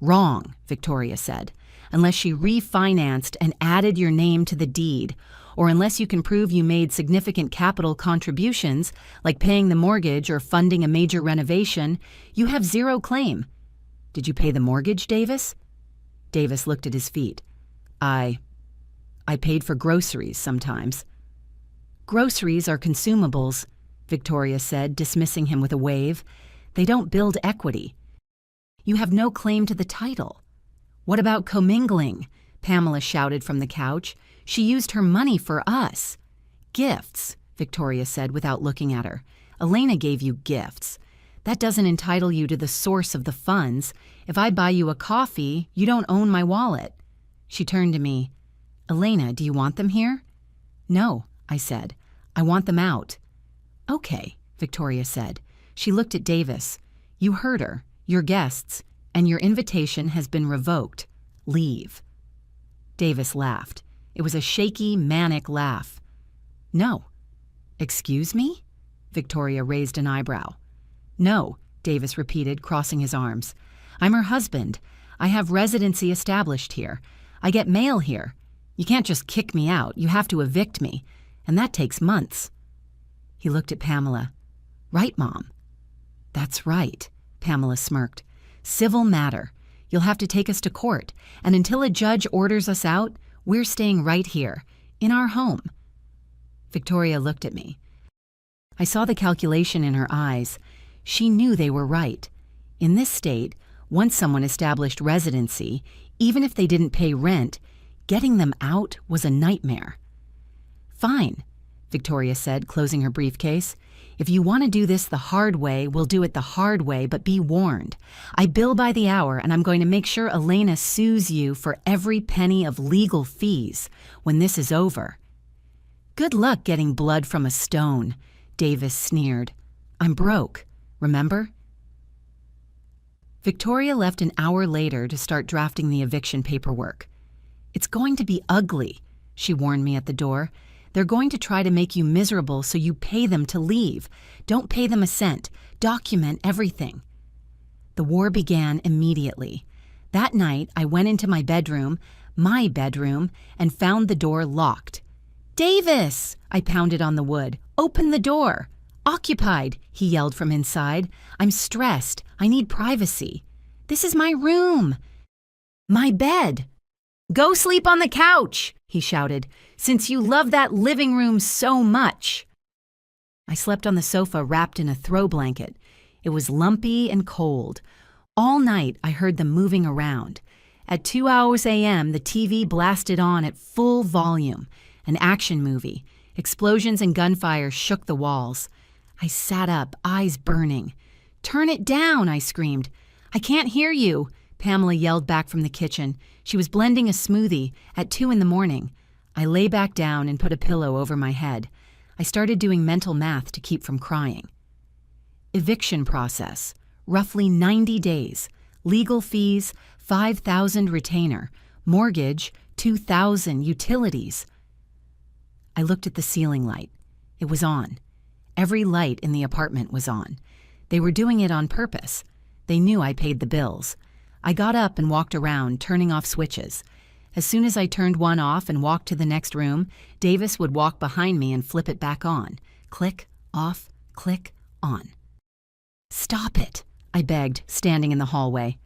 Speaker 1: Wrong, Victoria said. Unless she refinanced and added your name to the deed, or unless you can prove you made significant capital contributions, like paying the mortgage or funding a major renovation, you have zero claim. Did you pay the mortgage, Davis? Davis looked at his feet. I paid for groceries sometimes. Groceries are consumables, Victoria said, dismissing him with a wave. They don't build equity. You have no claim to the title. What about commingling? Pamela shouted from the couch. She used her money for us. Gifts, Victoria said without looking at her. Elena gave you gifts. That doesn't entitle you to the source of the funds. If I buy you a coffee, you don't own my wallet. She turned to me. Elena, do you want them here? No, I said. I want them out. Okay, Victoria said. She looked at Davis. You heard her, your guests, and your invitation has been revoked. Leave. Davis laughed. It was a shaky, manic laugh. No. Excuse me? Victoria raised an eyebrow. No, Davis repeated, crossing his arms. I'm her husband. I have residency established here. I get mail here. You can't just kick me out. You have to evict me. And that takes months. He looked at Pamela. Right, Mom? That's right, Pamela smirked. Civil matter. You'll have to take us to court. And until a judge orders us out, we're staying right here, in our home. Victoria looked at me. I saw the calculation in her eyes. She knew they were right. In this state, once someone established residency, even if they didn't pay rent, getting them out was a nightmare. Fine, Victoria said, closing her briefcase. If you want to do this the hard way, we'll do it the hard way, but be warned. I bill by the hour, and I'm going to make sure Elena sues you for every penny of legal fees when this is over. Good luck getting blood from a stone, Davis sneered. I'm broke, remember? Victoria left an hour later to start drafting the eviction paperwork. It's going to be ugly, she warned me at the door. They're going to try to make you miserable so you pay them to leave. Don't pay them a cent. Document everything. The war began immediately. That night, I went into my bedroom, and found the door locked. Davis! I pounded on the wood. Open the door. Occupied, he yelled from inside. I'm stressed. I need privacy. This is my room. My bed. Go sleep on the couch, he shouted, since you love that living room so much. I slept on the sofa wrapped in a throw blanket. It was lumpy and cold. All night I heard them moving around. At 2 a.m., the TV blasted on at full volume. An action movie. Explosions and gunfire shook the walls. I sat up, eyes burning. Turn it down, I screamed. I can't hear you, Pamela yelled back from the kitchen. She was blending a smoothie at 2 a.m. I lay back down and put a pillow over my head. I started doing mental math to keep from crying. Eviction process, roughly 90 days. Legal fees, $5,000 retainer. Mortgage, $2,000 utilities. I looked at the ceiling light. It was on. Every light in the apartment was on. They were doing it on purpose. They knew I paid the bills. I got up and walked around, turning off switches. As soon as I turned one off and walked to the next room, Davis would walk behind me and flip it back on. Click, off, click, on. Stop it, I begged, standing in the hallway.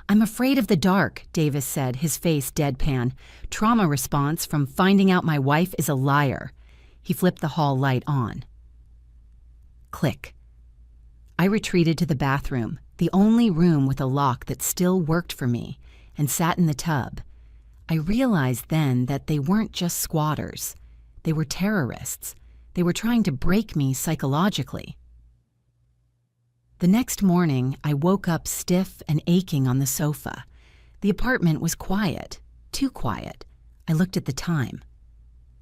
Speaker 1: I'm afraid of the dark, Davis said, his face deadpan. Trauma response from finding out my wife is a liar. He flipped the hall light on. Click. I retreated to the bathroom, the only room with a lock that still worked for me, and sat in the tub. I realized then that they weren't just squatters. They were terrorists. They were trying to break me psychologically. The next morning, I woke up stiff and aching on the sofa. The apartment was quiet, too quiet. I looked at the time.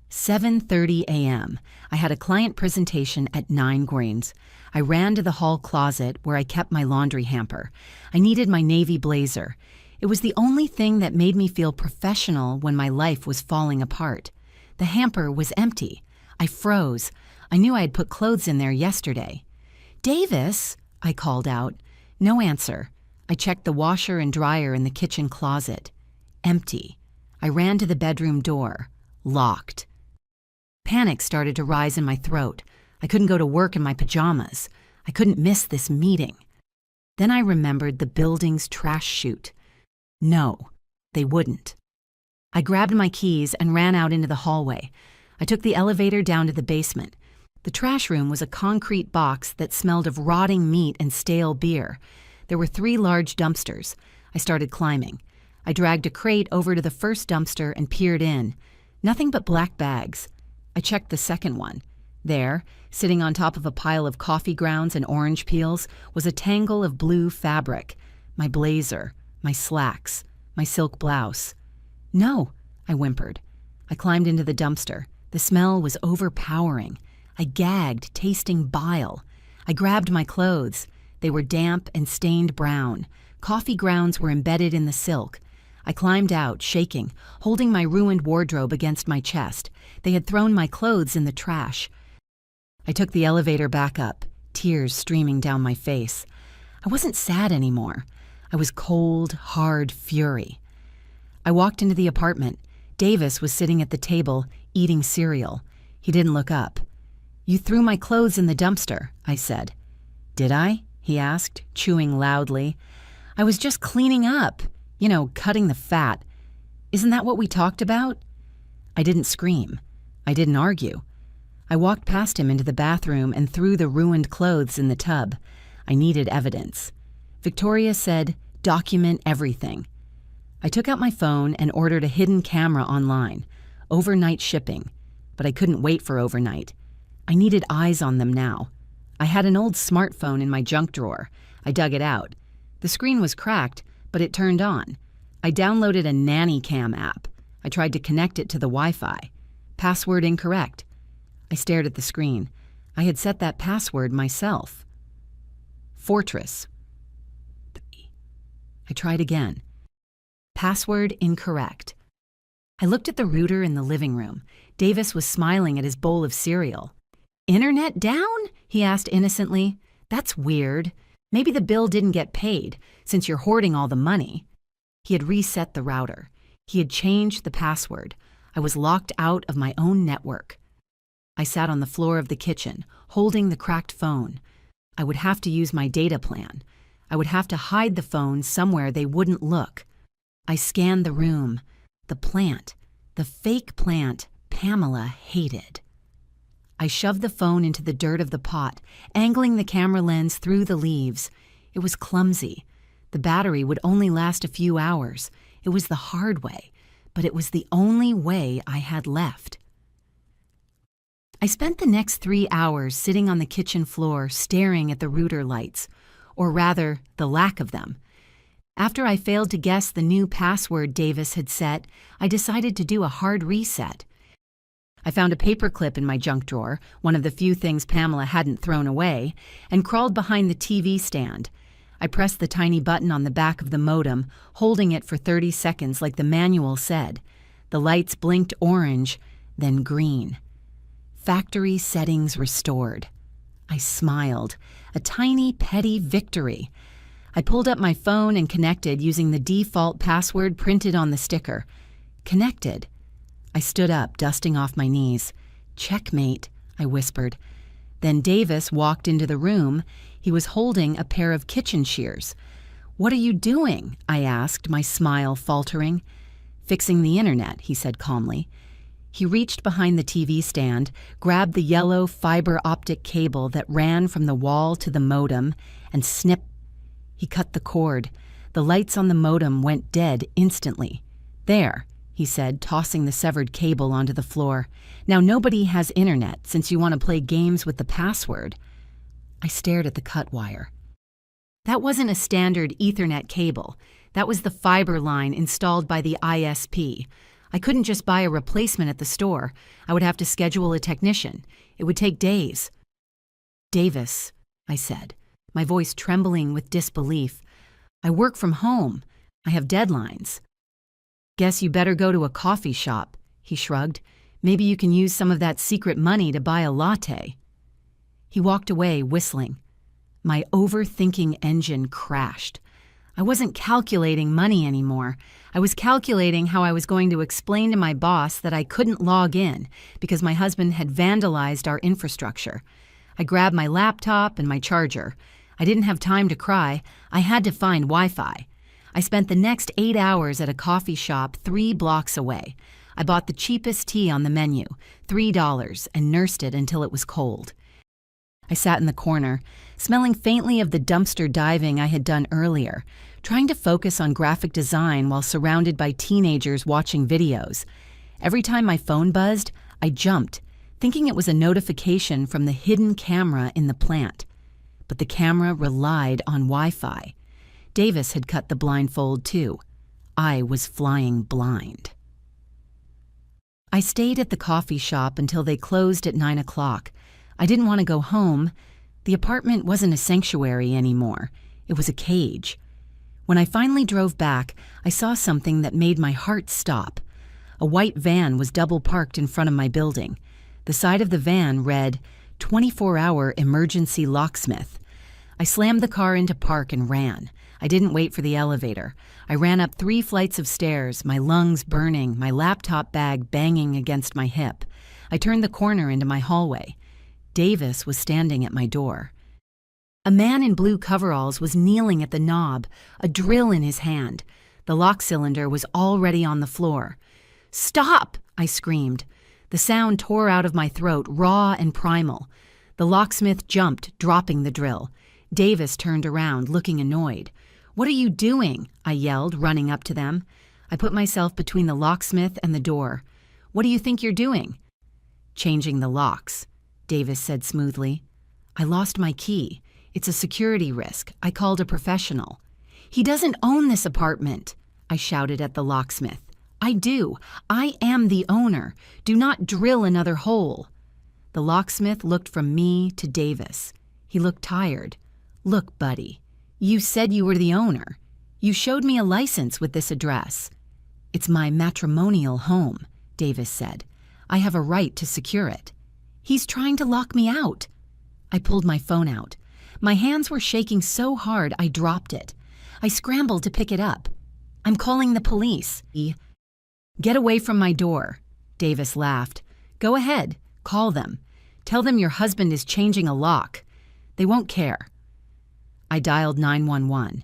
Speaker 1: 7:30 a.m. I had a client presentation at 9 Greens. I ran to the hall closet where I kept my laundry hamper. I needed my navy blazer. It was the only thing that made me feel professional when my life was falling apart. The hamper was empty. I froze. I knew I had put clothes in there yesterday. Davis, I called out. No answer. I checked the washer and dryer in the kitchen closet. Empty. I ran to the bedroom door. Locked. Panic started to rise in my throat. I couldn't go to work in my pajamas. I couldn't miss this meeting. Then I remembered the building's trash chute. No, they wouldn't. I grabbed my keys and ran out into the hallway. I took the elevator down to the basement. The trash room was a concrete box that smelled of rotting meat and stale beer. There were 3 large dumpsters. I started climbing. I dragged a crate over to the first dumpster and peered in. Nothing but black bags. I checked the second one. There, sitting on top of a pile of coffee grounds and orange peels, was a tangle of blue fabric. My blazer, my slacks, my silk blouse. No, I whimpered. I climbed into the dumpster. The smell was overpowering. I gagged, tasting bile. I grabbed my clothes. They were damp and stained brown. Coffee grounds were embedded in the silk. I climbed out, shaking, holding my ruined wardrobe against my chest. They had thrown my clothes in the trash. I took the elevator back up, tears streaming down my face. I wasn't sad anymore. I was cold, hard fury. I walked into the apartment. Davis was sitting at the table, eating cereal. He didn't look up. "You threw my clothes in the dumpster," I said. "Did I?" he asked, chewing loudly. "I was just cleaning up. Cutting the fat. Isn't that what we talked about?" I didn't scream. I didn't argue. I walked past him into the bathroom and threw the ruined clothes in the tub. I needed evidence. Victoria said, "Document everything." I took out my phone and ordered a hidden camera online. Overnight shipping. But I couldn't wait for overnight. I needed eyes on them now. I had an old smartphone in my junk drawer. I dug it out. The screen was cracked, but it turned on. I downloaded a nanny cam app. I tried to connect it to the Wi-Fi. Password incorrect. I stared at the screen. I had set that password myself. Fortress. I tried again. Password incorrect. I looked at the router in the living room. Davis was smiling at his bowl of cereal. "Internet down?" he asked innocently. "That's weird. Maybe the bill didn't get paid, since you're hoarding all the money." He had reset the router. He had changed the password. I was locked out of my own network. I sat on the floor of the kitchen, holding the cracked phone. I would have to use my data plan. I would have to hide the phone somewhere they wouldn't look. I scanned the room. The plant. The fake plant Pamela hated. I shoved the phone into the dirt of the pot, angling the camera lens through the leaves. It was clumsy. The battery would only last a few hours. It was the hard way, but it was the only way I had left. I spent the next 3 hours sitting on the kitchen floor staring at the router lights, or rather, the lack of them. After I failed to guess the new password Davis had set, I decided to do a hard reset. I found a paperclip in my junk drawer, one of the few things Pamela hadn't thrown away, and crawled behind the TV stand. I pressed the tiny button on the back of the modem, holding it for 30 seconds like the manual said. The lights blinked orange, then green. Factory settings restored. I smiled. A tiny, petty victory. I pulled up my phone and connected using the default password printed on the sticker. Connected. I stood up, dusting off my knees. "Checkmate," I whispered. Then Davis walked into the room. He was holding a pair of kitchen shears. "What are you doing?" I asked, my smile faltering. "Fixing the internet," he said calmly. He reached behind the TV stand, grabbed the yellow fiber optic cable that ran from the wall to the modem, and snip. He cut the cord. The lights on the modem went dead instantly. "There," he said, tossing the severed cable onto the floor. "Now nobody has internet since you want to play games with the password." I stared at the cut wire. That wasn't a standard Ethernet cable. That was the fiber line installed by the ISP. I couldn't just buy a replacement at the store. I would have to schedule a technician. It would take days. "Davis," I said, my voice trembling with disbelief. "I work from home. I have deadlines." "Guess you better go to a coffee shop," he shrugged. "Maybe you can use some of that secret money to buy a latte." He walked away, whistling. My overthinking engine crashed. I wasn't calculating money anymore. I was calculating how I was going to explain to my boss that I couldn't log in because my husband had vandalized our infrastructure. I grabbed my laptop and my charger. I didn't have time to cry. I had to find Wi-Fi. I spent the next 8 hours at a coffee shop 3 blocks away. I bought the cheapest tea on the menu, $3, and nursed it until it was cold. I sat in the corner, smelling faintly of the dumpster diving I had done earlier, trying to focus on graphic design while surrounded by teenagers watching videos. Every time my phone buzzed, I jumped, thinking it was a notification from the hidden camera in the plant. But the camera relied on Wi-Fi. Davis had cut the blindfold too. I was flying blind. I stayed at the coffee shop until they closed at 9 o'clock. I didn't want to go home. The apartment wasn't a sanctuary anymore. It was a cage. When I finally drove back, I saw something that made my heart stop. A white van was double parked in front of my building. The side of the van read, 24-hour emergency locksmith. I slammed the car into park and ran. I didn't wait for the elevator. I ran up 3 flights of stairs, my lungs burning, my laptop bag banging against my hip. I turned the corner into my hallway. Davis was standing at my door. A man in blue coveralls was kneeling at the knob, a drill in his hand. The lock cylinder was already on the floor. "Stop!" I screamed. The sound tore out of my throat, raw and primal. The locksmith jumped, dropping the drill. Davis turned around, looking annoyed. "What are you doing?" I yelled, running up to them. I put myself between the locksmith and the door. "What do you think you're doing?" "Changing the locks," Davis said smoothly. "I lost my key. It's a security risk. I called a professional." "He doesn't own this apartment," I shouted at the locksmith. "I do. I am the owner. Do not drill another hole." The locksmith looked from me to Davis. He looked tired. "Look, buddy. You said you were the owner. You showed me a license with this address." "It's my matrimonial home," Davis said. "I have a right to secure it." "He's trying to lock me out." I pulled my phone out. My hands were shaking so hard I dropped it. I scrambled to pick it up. "I'm calling the police." "Get away from my door," Davis laughed. "Go ahead. Call them. Tell them your husband is changing a lock. They won't care." I dialed 911.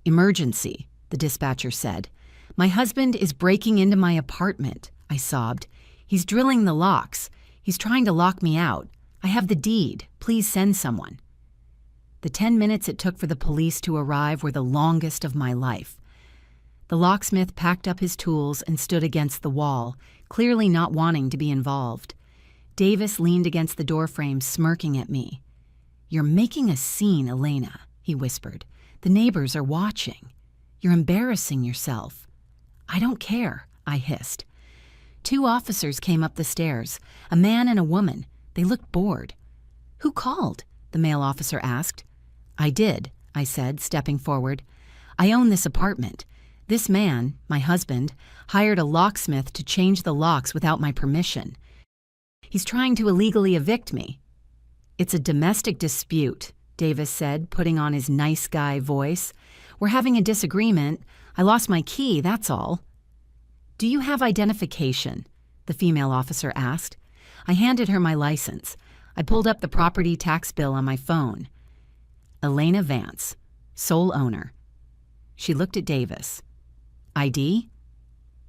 Speaker 1: "Emergency," the dispatcher said. "My husband is breaking into my apartment," I sobbed. "He's drilling the locks. He's trying to lock me out. I have the deed. Please send someone." The 10 minutes it took for the police to arrive were the longest of my life. The locksmith packed up his tools and stood against the wall, clearly not wanting to be involved. Davis leaned against the doorframe, smirking at me. "You're making a scene, Elena," he whispered. "The neighbors are watching. You're embarrassing yourself." "I don't care," I hissed. 2 officers came up the stairs, a man and a woman. They looked bored. "Who called?" the male officer asked. "I did," I said, stepping forward. "I own this apartment. This man, my husband, hired a locksmith to change the locks without my permission. He's trying to illegally evict me." "It's a domestic dispute," Davis said, putting on his nice guy voice. "We're having a disagreement. I lost my key, that's all." "Do you have identification?" the female officer asked. I handed her my license. I pulled up the property tax bill on my phone. "Elena Vance, sole owner." She looked at Davis. "ID?"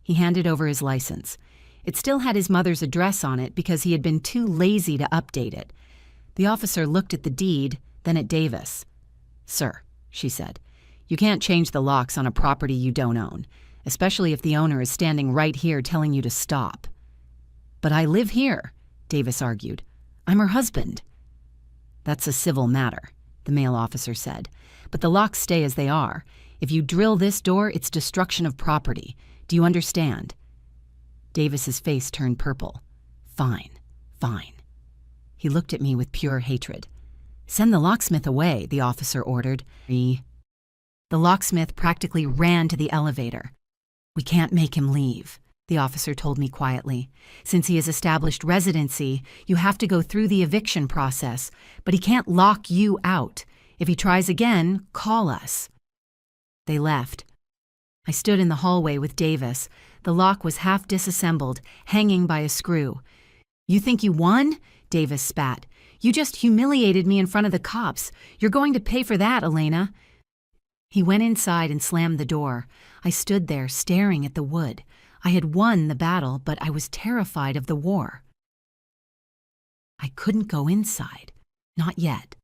Speaker 1: He handed over his license. It still had his mother's address on it because he had been too lazy to update it. The officer looked at the deed, then at Davis. "Sir," she said, "you can't change the locks on a property you don't own, especially if the owner is standing right here telling you to stop." "But I live here," Davis argued. "I'm her husband." "That's a civil matter," the male officer said. "But the locks stay as they are. If you drill this door, it's destruction of property. Do you understand?" Davis's face turned purple. "Fine, fine." He looked at me with pure hatred. "Send the locksmith away," the officer ordered. The locksmith practically ran to the elevator. "We can't make him leave," the officer told me quietly. "Since he has established residency, you have to go through the eviction process, but he can't lock you out. If he tries again, call us." They left. I stood in the hallway with Davis. The lock was half disassembled, hanging by a screw. "You think you won?" Davis spat. "You just humiliated me in front of the cops. You're going to pay for that, Elena." He went inside and slammed the door. I stood there staring at the wood. I had won the battle, but I was terrified of the war. I couldn't go inside. Not yet.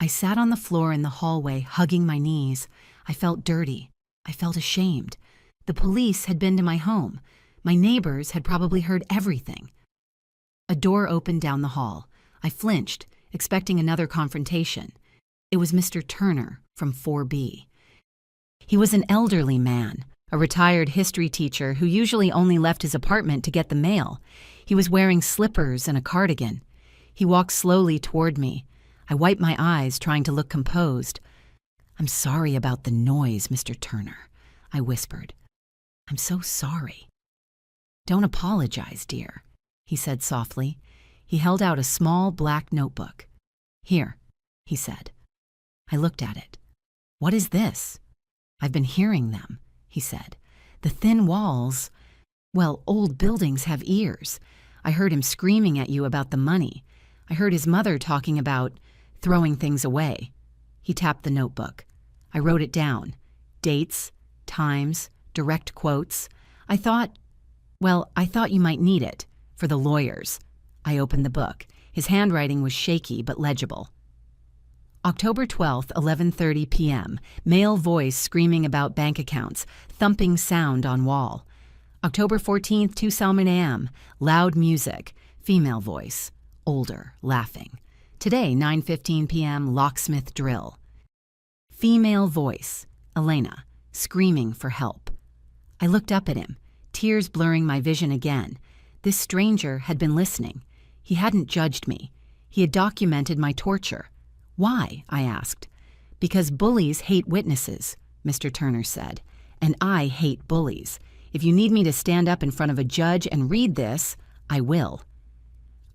Speaker 1: I sat on the floor in the hallway, hugging my knees. I felt dirty. I felt ashamed. The police had been to my home. My neighbors had probably heard everything. A door opened down the hall. I flinched, expecting another confrontation. It was Mr. Turner from 4B. He was an elderly man, a retired history teacher who usually only left his apartment to get the mail. He was wearing slippers and a cardigan. He walked slowly toward me. I wiped my eyes, trying to look composed. "I'm sorry about the noise, Mr. Turner," I whispered. "I'm so sorry." "Don't apologize, dear," he said softly. He held out a small black notebook. "Here," he said. I looked at it. "What is this?" "I've been hearing them," he said. "The thin walls. Well, old buildings have ears. I heard him screaming at you about the money. I heard his mother talking about throwing things away." He tapped the notebook. I wrote it down. Dates, times, direct quotes. I thought you might need it. For the lawyers. I opened the book. His handwriting was shaky but legible. October 12th, 11:30 p.m. Male voice screaming about bank accounts. Thumping sound on wall. October 14th, 2 Salmon a.m. Loud music. Female voice. Older, laughing. Today, 9:15 p.m. Locksmith drill. Female voice. Elena, screaming for help. I looked up at him, tears blurring my vision again. This stranger had been listening. He hadn't judged me. He had documented my torture. "Why?" I asked. "Because bullies hate witnesses," Mr. Turner said. "And I hate bullies. If you need me to stand up in front of a judge and read this, I will."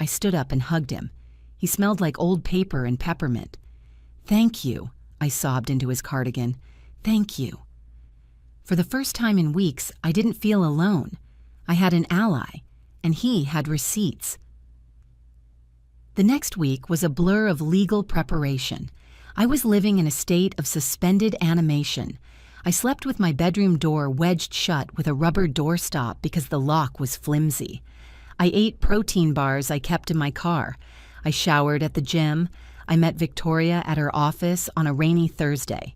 Speaker 1: I stood up and hugged him. He smelled like old paper and peppermint. "Thank you," I sobbed into his cardigan. "Thank you." For the first time in weeks, I didn't feel alone. I had an ally, and he had receipts. The next week was a blur of legal preparation. I was living in a state of suspended animation. I slept with my bedroom door wedged shut with a rubber doorstop because the lock was flimsy. I ate protein bars I kept in my car. I showered at the gym. I met Victoria at her office on a rainy Thursday.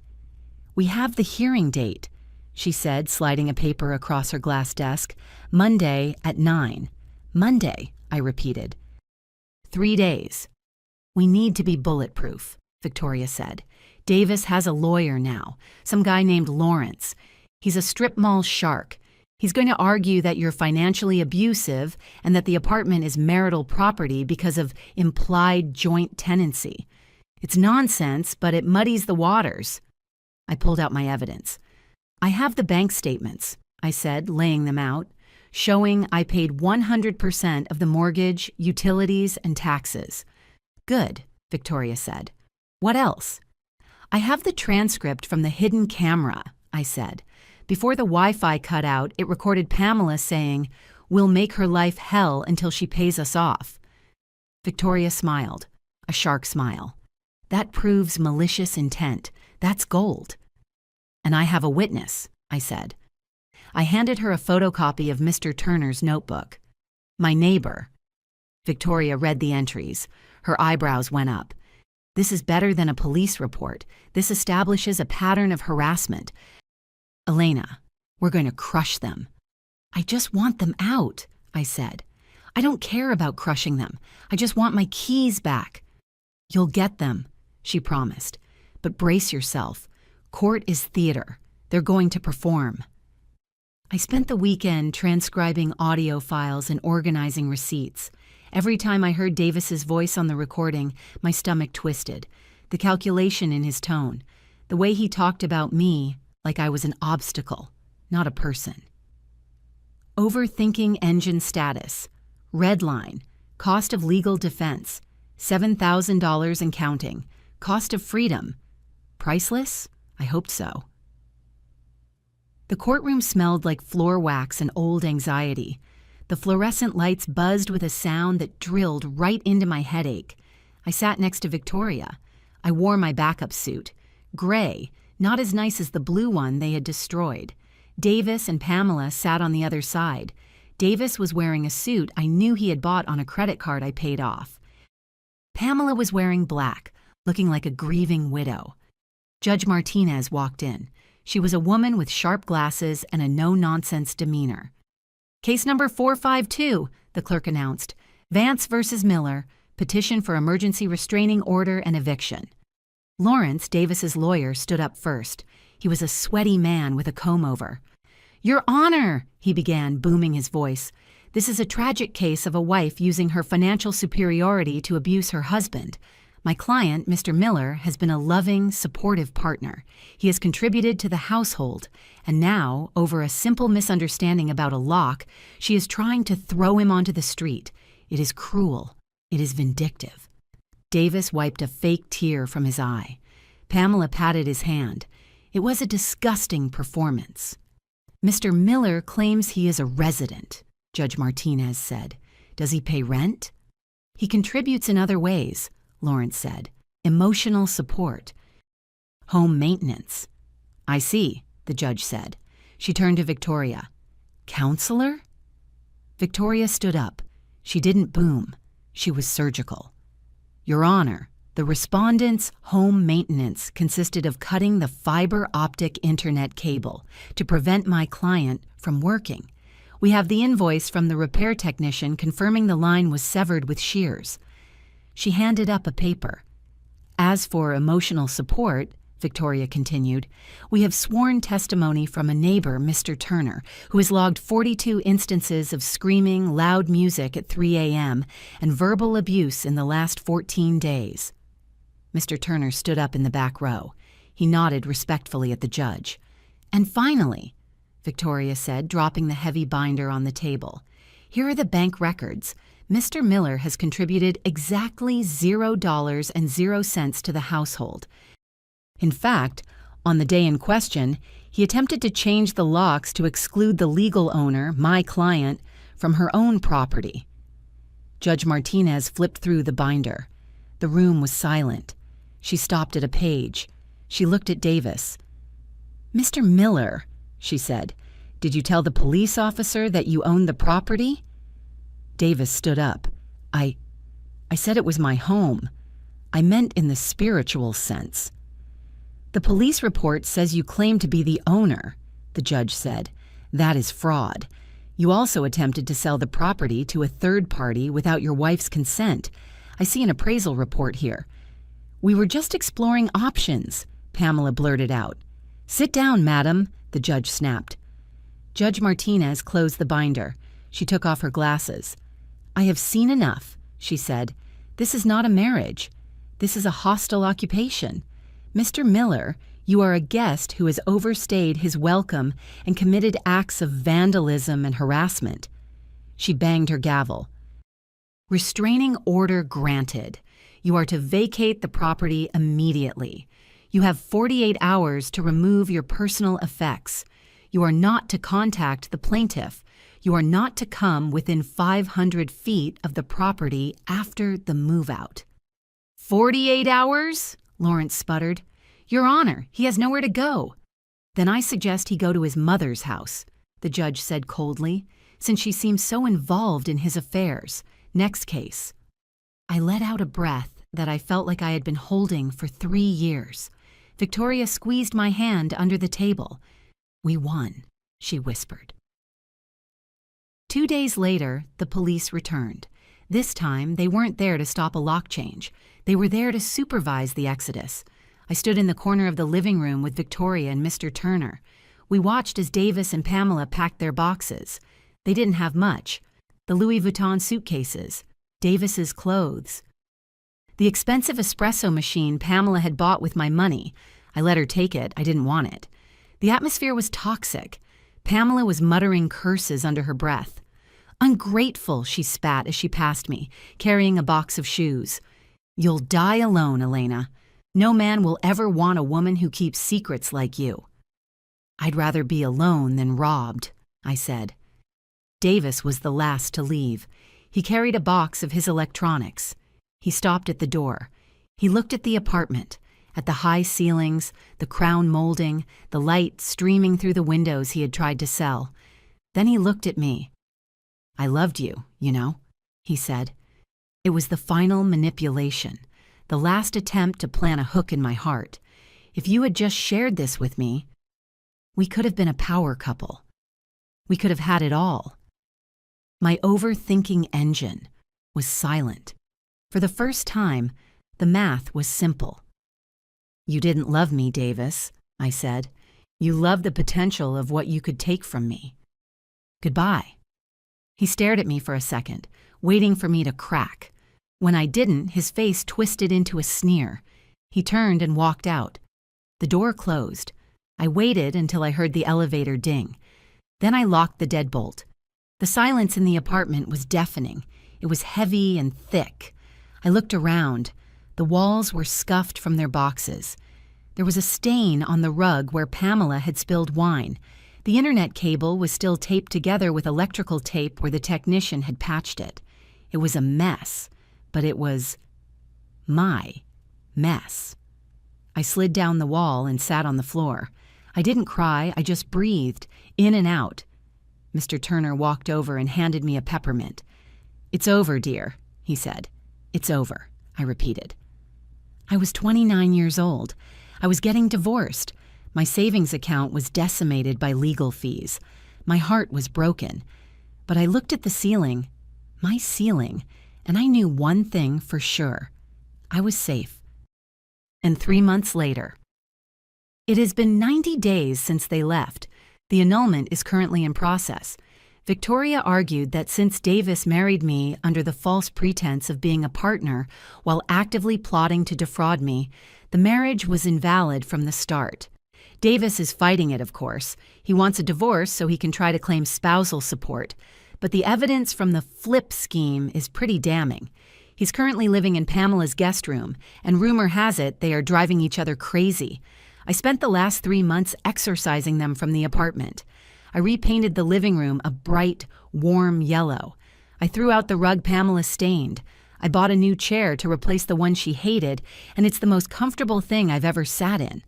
Speaker 1: "We have the hearing date," she said, sliding a paper across her glass desk. "Monday at 9. "Monday," I repeated. 3 days. "We need to be bulletproof," Victoria said. "Davis has a lawyer now, some guy named Lawrence. He's a strip mall shark. He's going to argue that you're financially abusive and that the apartment is marital property because of implied joint tenancy. It's nonsense, but it muddies the waters." I pulled out my evidence. "I have the bank statements," I said, laying them out, "showing I paid 100% of the mortgage, utilities, and taxes." "Good," Victoria said. "What else?" "I have the transcript from the hidden camera," I said. "Before the Wi-Fi cut out, it recorded Pamela saying, 'We'll make her life hell until she pays us off.'" Victoria smiled, a shark smile. "That proves malicious intent. That's gold." "And I have a witness," I said. I handed her a photocopy of Mr. Turner's notebook. "My neighbor." Victoria read the entries. Her eyebrows went up. "This is better than a police report. This establishes a pattern of harassment. Elena, we're going to crush them." "I just want them out," I said. "I don't care about crushing them. I just want my keys back." "You'll get them," she promised. "But brace yourself. Court is theater. They're going to perform." I spent the weekend transcribing audio files and organizing receipts. Every time I heard Davis's voice on the recording, my stomach twisted. The calculation in his tone. The way he talked about me like I was an obstacle, not a person. Overthinking engine status. Red line. Cost of legal defense. $7,000 and counting. Cost of freedom. Priceless? I hoped so. The courtroom smelled like floor wax and old anxiety. The fluorescent lights buzzed with a sound that drilled right into my headache. I sat next to Victoria. I wore my backup suit. Gray, not as nice as the blue one they had destroyed. Davis and Pamela sat on the other side. Davis was wearing a suit I knew he had bought on a credit card I paid off. Pamela was wearing black, looking like a grieving widow. Judge Martinez walked in. She was a woman with sharp glasses and a no-nonsense demeanor. "Case number 452, the clerk announced. Vance versus Miller, petition for emergency restraining order and eviction." Lawrence, Davis's lawyer, stood up first. He was a sweaty man with a comb-over. "Your Honor," he began, booming his voice, "this is a tragic case of a wife using her financial superiority to abuse her husband. My client, Mr. Miller, has been a loving, supportive partner. He has contributed to the household, and now, over a simple misunderstanding about a lock, she is trying to throw him onto the street. It is cruel. It is vindictive." Davis wiped a fake tear from his eye. Pamela patted his hand. It was a disgusting performance. "Mr. Miller claims he is a resident," Judge Martinez said. "Does he pay rent?" "He contributes in other ways," Lawrence said. "Emotional support. Home maintenance." "I see," the judge said. She turned to Victoria. "Counselor?" Victoria stood up. She didn't boom. She was surgical. "Your Honor, the respondent's home maintenance consisted of cutting the fiber optic internet cable to prevent my client from working. We have the invoice from the repair technician confirming the line was severed with shears." She handed up a paper. "As for emotional support," Victoria continued, "we have sworn testimony from a neighbor, Mr. Turner, who has logged 42 instances of screaming, loud music at 3 a.m. and verbal abuse in the last 14 days. Mr. Turner stood up in the back row. He nodded respectfully at the judge. "And finally," Victoria said, dropping the heavy binder on the table, "here are the bank records. Mr. Miller has contributed exactly $0.00 to the household. In fact, on the day in question, he attempted to change the locks to exclude the legal owner, my client, from her own property." Judge Martinez flipped through the binder. The room was silent. She stopped at a page. She looked at Davis. "Mr. Miller," she said, "did you tell the police officer that you owned the property?" Davis stood up. I said it was my home. I meant in the spiritual sense." "The police report says you claim to be the owner," the judge said. "That is fraud. You also attempted to sell the property to a third party without your wife's consent. I see an appraisal report here." "We were just exploring options," Pamela blurted out. "Sit down, madam," the judge snapped. Judge Martinez closed the binder. She took off her glasses. "I have seen enough," she said. "This is not a marriage. This is a hostile occupation. Mr. Miller, you are a guest who has overstayed his welcome and committed acts of vandalism and harassment." She banged her gavel. "Restraining order granted. You are to vacate the property immediately. You have 48 hours to remove your personal effects. You are not to contact the plaintiff. You are not to come within 500 feet of the property after the move-out." "48 hours?" Lawrence sputtered. "Your Honor, he has nowhere to go." "Then I suggest he go to his mother's house," the judge said coldly, "since she seems so involved in his affairs. Next case." I let out a breath that I felt like I had been holding for 3 years. Victoria squeezed my hand under the table. "We won," she whispered. 2 days later, the police returned. This time, they weren't there to stop a lock change. They were there to supervise the exodus. I stood in the corner of the living room with Victoria and Mr. Turner. We watched as Davis and Pamela packed their boxes. They didn't have much. The Louis Vuitton suitcases, Davis's clothes. The expensive espresso machine Pamela had bought with my money. I let her take it. I didn't want it. The atmosphere was toxic. Pamela was muttering curses under her breath. "Ungrateful," she spat as she passed me, carrying a box of shoes. "You'll die alone, Elena. No man will ever want a woman who keeps secrets like you." "I'd rather be alone than robbed," I said. Davis was the last to leave. He carried a box of his electronics. He stopped at the door. He looked at the apartment, at the high ceilings, the crown molding, the light streaming through the windows he had tried to sell. Then he looked at me. "I loved you, you know," he said. It was the final manipulation, the last attempt to plant a hook in my heart. If you had just shared this with me, we could have been a power couple. We could have had it all. My overthinking engine was silent. For the first time, the math was simple. "You didn't love me, Davis," I said. "You loved the potential of what you could take from me. Goodbye." He stared at me for a second, waiting for me to crack. When I didn't, his face twisted into a sneer. He turned and walked out. The door closed. I waited until I heard the elevator ding. Then I locked the deadbolt. The silence in the apartment was deafening. It was heavy and thick. I looked around. The walls were scuffed from their boxes. There was a stain on the rug where Pamela had spilled wine. The internet cable was still taped together with electrical tape where the technician had patched it. It was a mess, but it was my mess. I slid down the wall and sat on the floor. I didn't cry, I just breathed, in and out. Mr. Turner walked over and handed me a peppermint. "It's over, dear," he said. "It's over," I repeated. I was 29 years old. I was getting divorced. My savings account was decimated by legal fees. My heart was broken. But I looked at the ceiling, my ceiling, and I knew one thing for sure. I was safe. And 3 months later. It has been 90 days since they left. The annulment is currently in process. Victoria argued that since Davis married me under the false pretense of being a partner while actively plotting to defraud me, the marriage was invalid from the start. Davis is fighting it, of course. He wants a divorce so he can try to claim spousal support. But the evidence from the flip scheme is pretty damning. He's currently living in Pamela's guest room, and rumor has it they are driving each other crazy. I spent the last 3 months exorcising them from the apartment. I repainted the living room a bright, warm yellow. I threw out the rug Pamela stained. I bought a new chair to replace the one she hated, and it's the most comfortable thing I've ever sat in.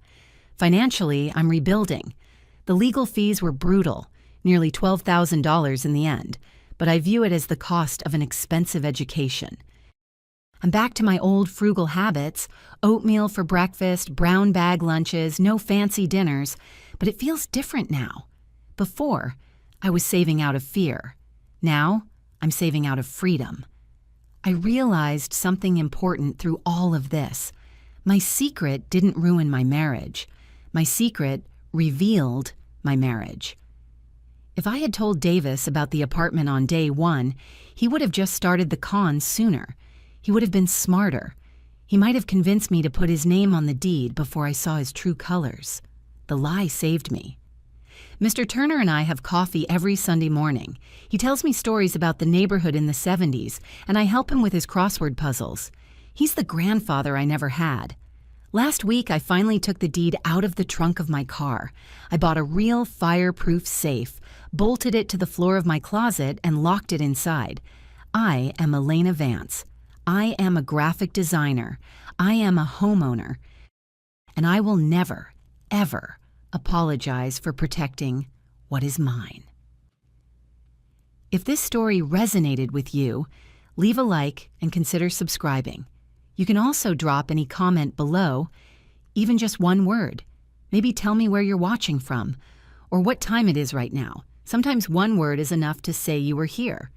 Speaker 1: Financially, I'm rebuilding. The legal fees were brutal, nearly $12,000 in the end, but I view it as the cost of an expensive education. I'm back to my old frugal habits, oatmeal for breakfast, brown bag lunches, no fancy dinners, but it feels different now. Before, I was saving out of fear. Now, I'm saving out of freedom. I realized something important through all of this. My secret didn't ruin my marriage. My secret revealed my marriage. If I had told Davis about the apartment on day one, he would have just started the con sooner. He would have been smarter. He might have convinced me to put his name on the deed before I saw his true colors. The lie saved me. Mr. Turner and I have coffee every Sunday morning. He tells me stories about the neighborhood in the 70s, and I help him with his crossword puzzles. He's the grandfather I never had. Last week, I finally took the deed out of the trunk of my car. I bought a real fireproof safe, bolted it to the floor of my closet, and locked it inside. I am Elena Vance. I am a graphic designer. I am a homeowner. And I will never, ever apologize for protecting what is mine. If this story resonated with you, leave a like and consider subscribing. You can also drop any comment below, even just one word. Maybe tell me where you're watching from, or what time it is right now. Sometimes one word is enough to say you were here.